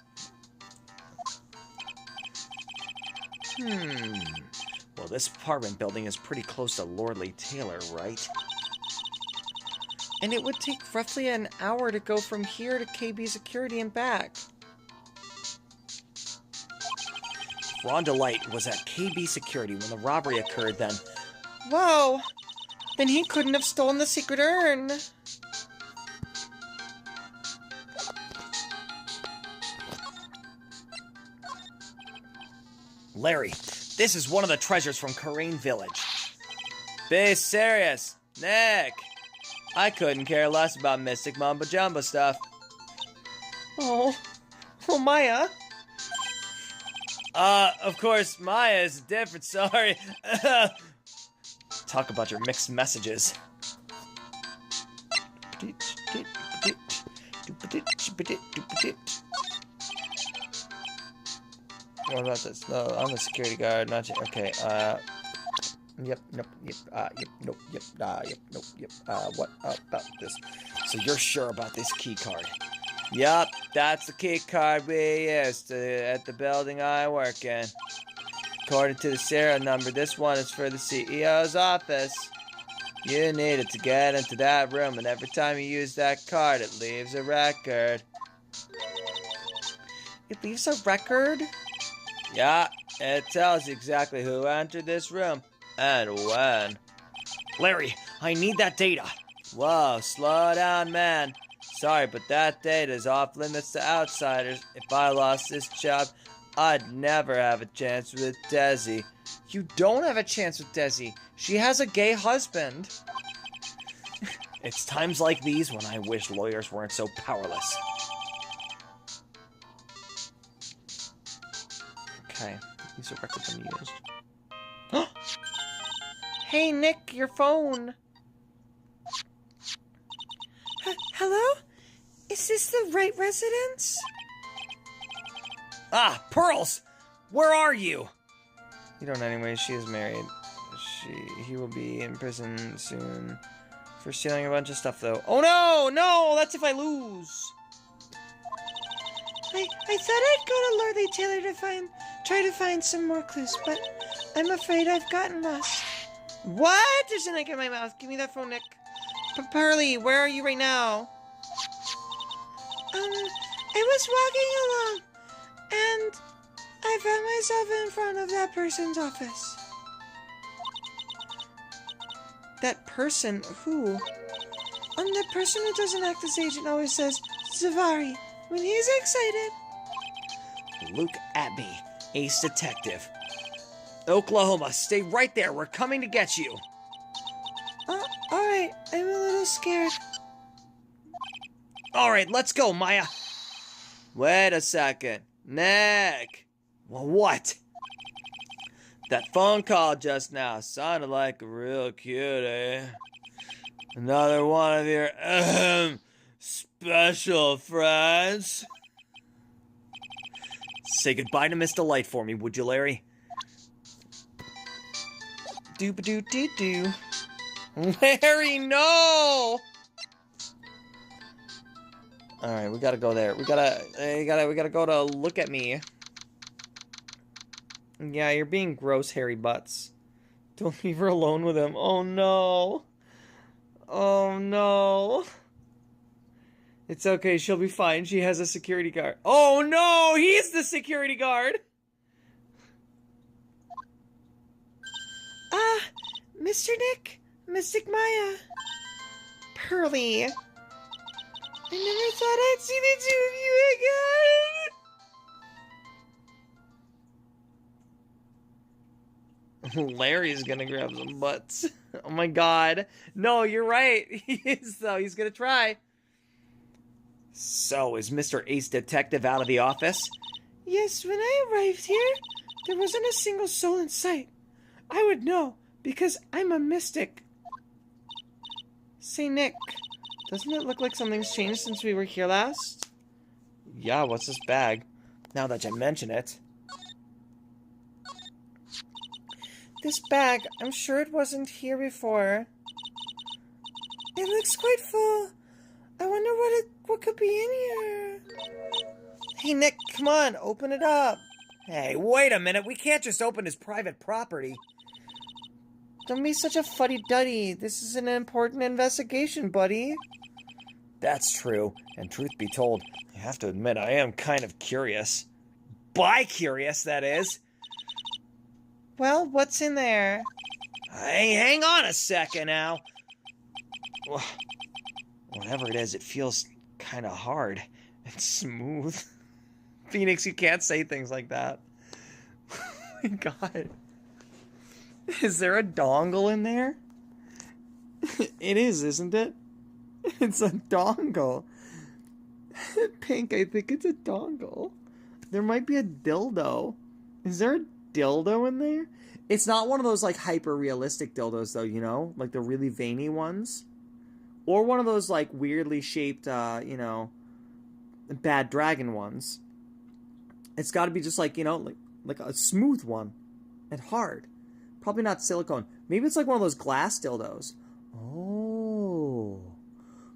Well, this apartment building is pretty close to Lordly Taylor, right? And it would take roughly an hour to go from here to KB Security and back. Rhonda Light was at KB Security when the robbery occurred then. Whoa! Then he couldn't have stolen the secret urn. Larry, this is one of the treasures from Karain Village. Be serious, Nick. I couldn't care less about mystic mumbo jumbo stuff. Oh, Maya. Of course, Maya is a different story. Talk about your mixed messages. What about this? No, I'm a security guard, not you. Okay, yep, nope, yep, nope, yep, what about this? So you're sure about this key card? Yup, that's the key card we used at the building I work in. According to the serial number, this one is for the CEO's office. You need it to get into that room, and every time you use that card, it leaves a record. It leaves a record? Yeah, it tells you exactly who entered this room and when. Larry, I need that data. Whoa, slow down, man. Sorry, but that data is off limits to outsiders. If I lost this job, I'd never have a chance with Desi. You don't have a chance with Desi. She has a gay husband. It's times like these when I wish lawyers weren't so powerless. Okay, these are records unused. Hey, Nick, your phone. Hello? Is this the right residence? Ah, Pearls! Where are you? You don't anyway, she is married. He will be in prison soon for stealing a bunch of stuff, though. Oh no, that's if I lose. I thought I'd go to Lordly Taylor to try to find some more clues, but I'm afraid I've gotten lost. What? There's an egg in my mouth. Give me that phone, Nick. Pearly, where are you right now? I was walking along, and I found myself in front of that person's office. That person? Who? The person who doesn't act as agent always says, Zavari, when he's excited. Look at me, ace detective. Oklahoma, stay right there. We're coming to get you. Alright, I'm a little scared. Alright, let's go, Maya. Wait a second. Nick. Well, what? That phone call just now sounded like a real cutie. Another one of your special friends. Say goodbye to Miss Delight for me, would you, Larry? Doo-ba-doo-doo-doo. Larry, no! Alright, we gotta go there. We gotta go to look at me. Yeah, you're being gross, hairy butts. Don't leave her alone with him. Oh no. Oh no. It's okay, she'll be fine. She has a security guard. Oh no, he's the security guard! Mr. Nick, Mystic Maya. Pearly. I never thought I'd see the two of you again. Larry's gonna grab some butts. Oh my god. No, you're right. He is, though. He's gonna try. So, is Mr. Ace Detective out of the office? Yes, when I arrived here, there wasn't a single soul in sight. I would know, because I'm a mystic. Say, Nick, doesn't it look like something's changed since we were here last? Yeah, what's this bag? Now that you mention it. This bag, I'm sure it wasn't here before. It looks quite full. I wonder what could be in here. Hey, Nick, come on, open it up. Hey, wait a minute. We can't just open his private property. Don't be such a fuddy-duddy. This is an important investigation, buddy. That's true. And truth be told, I have to admit, I am kind of curious. Bi-curious, that is. Well, what's in there? Hey, hang on a second now. Whatever it is, it feels kind of hard and smooth. Phoenix, you can't say things like that. my god. Is there a dongle in there? It is, isn't it? It's a dongle. Pink, I think it's a dongle. There might be a dildo. Is there a dildo in there? It's not one of those, like, hyper-realistic dildos, though, you know? Like, the really veiny ones. Or one of those, like, weirdly shaped, you know, bad dragon ones. It's got to be just, like, you know, like a smooth one. And hard. Probably not silicone. Maybe it's, like, one of those glass dildos. Oh.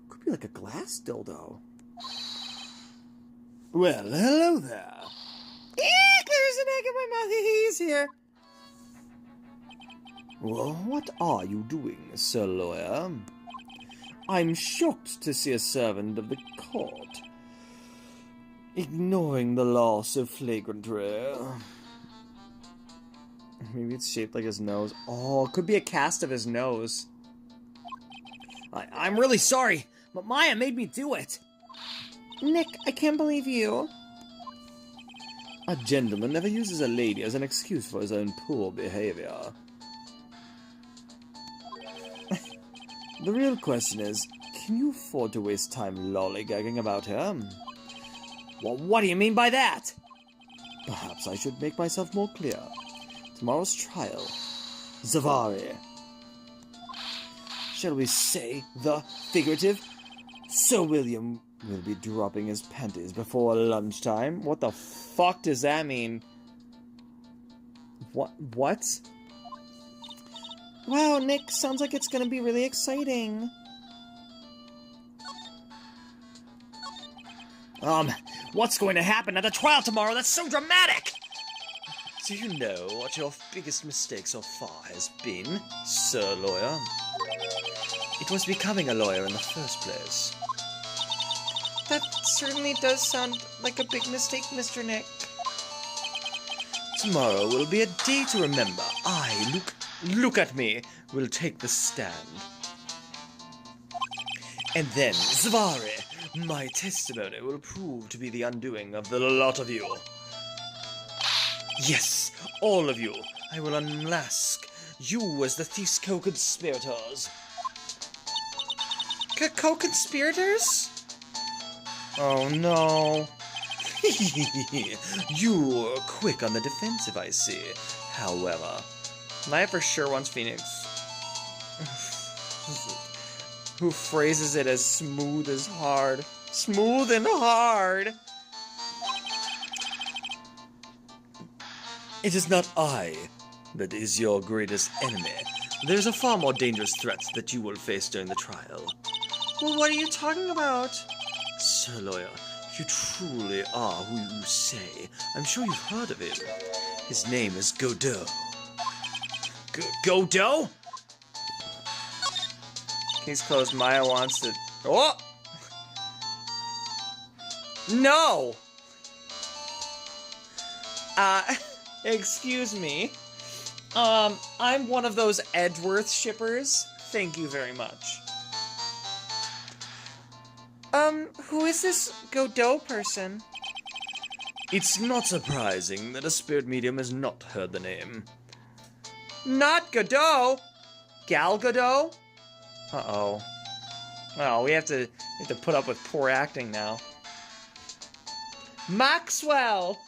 Could be, like, a glass dildo. Well, hello there. Eek, there's an egg in my mouth. He's here. Well, what are you doing, Sir Lawyer? I'm shocked to see a servant of the court ignoring the law so flagrantly. Maybe it's shaped like his nose. Oh, it could be a cast of his nose. I'm really sorry, but Maya made me do it. Nick, I can't believe you. A gentleman never uses a lady as an excuse for his own poor behavior. The real question is, can you afford to waste time lollygagging about her? Well, what do you mean by that? Perhaps I should make myself more clear. Tomorrow's trial. Zavari. Shall we say the figurative? Sir William will be dropping his panties before lunchtime. What the fuck does that mean? What? Wow, Nick, sounds like it's gonna be really exciting. What's going to happen at the trial tomorrow? That's so dramatic! Do you know what your biggest mistake so far has been, Sir Lawyer? It was becoming a lawyer in the first place. That certainly does sound like a big mistake, Mr. Nick. Tomorrow will be a day to remember. Look at me, will take the stand. And then, Zavari, my testimony will prove to be the undoing of the lot of you. Yes, all of you. I will unmask you as the thief's co-conspirators. Co-conspirators? Oh no. You are quick on the defensive, I see. However, Maya for sure wants Phoenix. Who phrases it as smooth as hard. Smooth and hard! it is not I that is your greatest enemy. There's a far more dangerous threat that you will face during the trial. Well, what are you talking about? Sir Lawyer, if you truly are who you say, I'm sure you've heard of him. His name is Godot. Godot? Case closed. Maya wants to... Oh! No! Excuse me. I'm one of those Edgeworth shippers. Thank you very much. Who is this Godot person? It's not surprising that a spirit medium has not heard the name. Not Godot! Gal Godot? Uh-oh. Oh, we have to put up with poor acting now. Maxwell!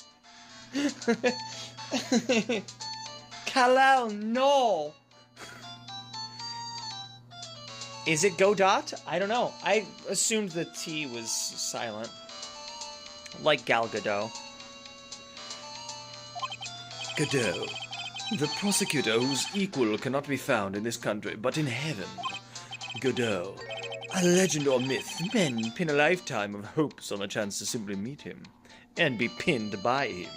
Kal-El, no! Is it Godot? I don't know. I assumed the T was silent. Like Gal Gadot. Godot, the prosecutor whose equal cannot be found in this country, but in heaven. Godot, a legend or myth, men pin a lifetime of hopes on the chance to simply meet him, and be pinned by him.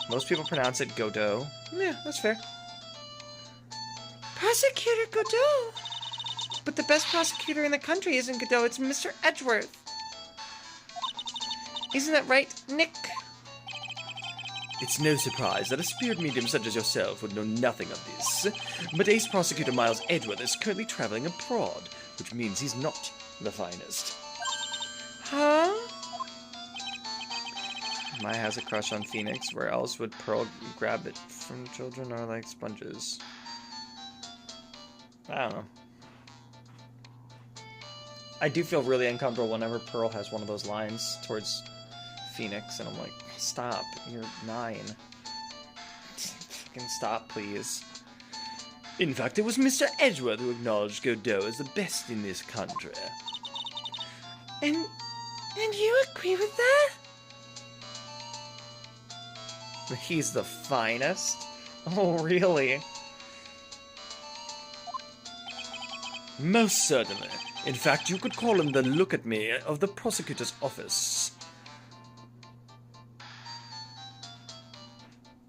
Most people pronounce it Godot. Yeah, that's fair. Prosecutor Godot! But the best prosecutor in the country isn't Godot, it's Mr. Edgeworth. Isn't that right, Nick? It's no surprise that a spirit medium such as yourself would know nothing of this. But Ace Prosecutor Miles Edgeworth is currently traveling abroad, which means he's not the finest. Huh? Maya has a crush on Phoenix. Where else would Pearl grab it from? Children are like sponges. I don't know. I do feel really uncomfortable whenever Pearl has one of those lines towards Phoenix, and I'm like, stop, you're 9. Fucking stop, please. In fact, it was Mr. Edgeworth who acknowledged Godot as the best in this country. And you agree with that? He's the finest? Oh, really? Most certainly. In fact, you could call him the look at me of the prosecutor's office.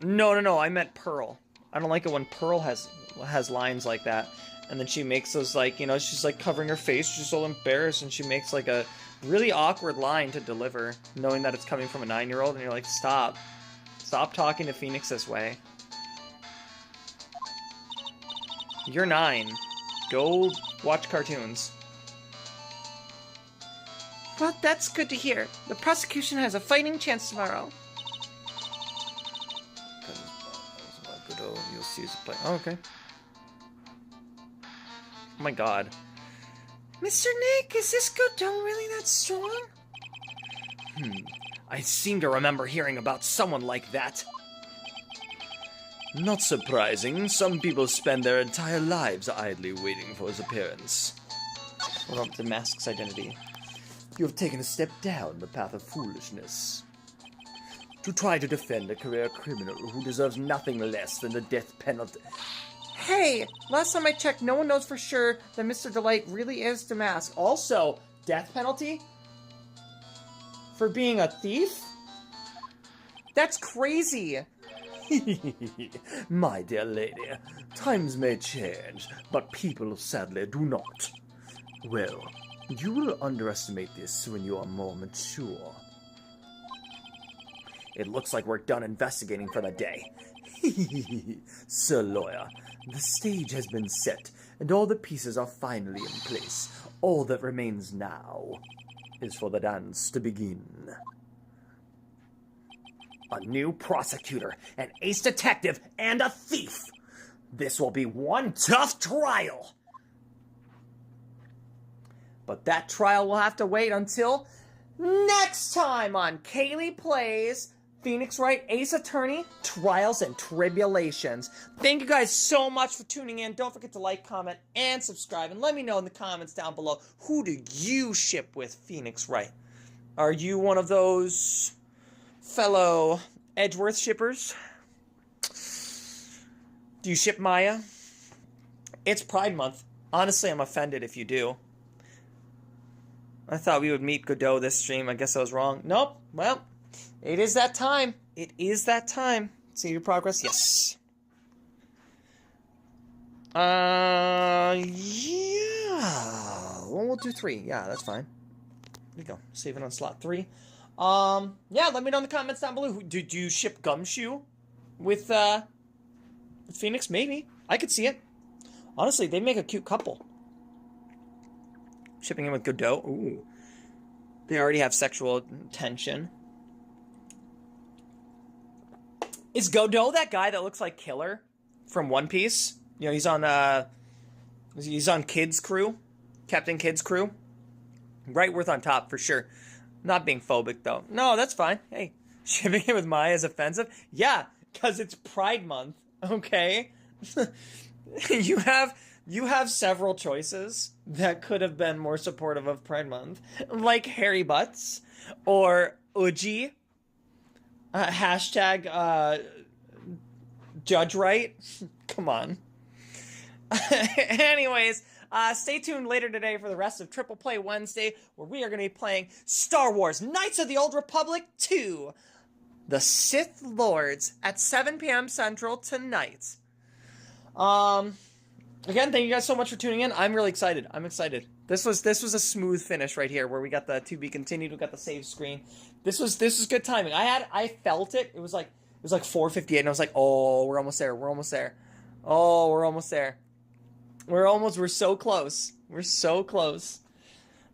No, I meant Pearl. I don't like it when Pearl has lines like that, and then she makes those, like, you know, she's like covering her face, she's all embarrassed, and she makes like a really awkward line to deliver, knowing that it's coming from a 9-year-old, and you're like, stop talking to Phoenix this way. You're 9. Go watch cartoons. Well, that's good to hear. The prosecution has a fighting chance tomorrow. You'll see play. Oh, okay. Oh my god. Mr. Nick, is this Godot really that strong? I seem to remember hearing about someone like that. Not surprising. Some people spend their entire lives idly waiting for his appearance. What about the mask's identity? You have taken a step down the path of foolishness. To try to defend a career criminal who deserves nothing less than the death penalty. Hey, last time I checked, no one knows for sure that Mr. Delight really is Damask. Also, death penalty? For being a thief? That's crazy! My dear lady, times may change, but people sadly do not. Well, you will underestimate this when you are more mature. It looks like we're done investigating for the day. Sir Lawyer, the stage has been set, and all the pieces are finally in place. All that remains now is for the dance to begin. A new prosecutor, an ace detective, and a thief! This will be one tough trial! But that trial will have to wait until next time on Kayleigh Plays Phoenix Wright Ace Attorney Trials and Tribulations. Thank you guys so much for tuning in. Don't forget to like, comment, and subscribe. And let me know in the comments down below, who do you ship with Phoenix Wright? Are you one of those fellow Edgeworth shippers? Do you ship Maya? It's Pride Month. Honestly, I'm offended if you do. I thought we would meet Godot this stream. I guess I was wrong. Nope. Well, it is that time. It is that time. See your progress? Yes. Yeah. Well, we'll do 3. Yeah, that's fine. There you go. Save it on slot 3. Yeah, let me know in the comments down below. Do you ship Gumshoe with Phoenix? Maybe. I could see it. Honestly, they make a cute couple. Shipping him with Godot. Ooh. They already have sexual tension. Is Godot that guy that looks like Killer from One Piece? You know, he's on Kid's crew. Captain Kid's crew. Right worth on top for sure. Not being phobic though. No, that's fine. Hey, shipping it with Maya is offensive? Yeah, because it's Pride Month. Okay? You have several choices that could have been more supportive of Pride Month. Like Harry BUTZ or Uji. Hashtag Judge Right. Come on. Anyways, stay tuned later today for the rest of Triple Play Wednesday, where we are going to be playing Star Wars Knights of the Old Republic 2, The Sith Lords, at 7 p.m. Central tonight. Again, thank you guys so much for tuning in. I'm really excited. I'm excited. This was a smooth finish right here, where we got the to be continued. We got the save screen. This was good timing. I felt it. It was like 4:58, and I was like, oh, we're almost there. We're almost there. Oh, we're almost there. We're so close. We're so close.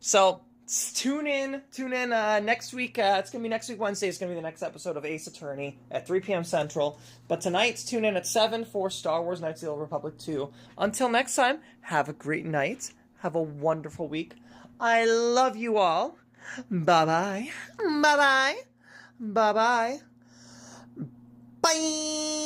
So Tune in next week. It's going to be next week, Wednesday. It's going to be the next episode of Ace Attorney at 3 p.m. Central. But tonight, tune in at 7 for Star Wars Knights of the Old Republic 2. Until next time, have a great night. Have a wonderful week. I love you all. Bye-bye. Bye-bye. Bye-bye. Bye.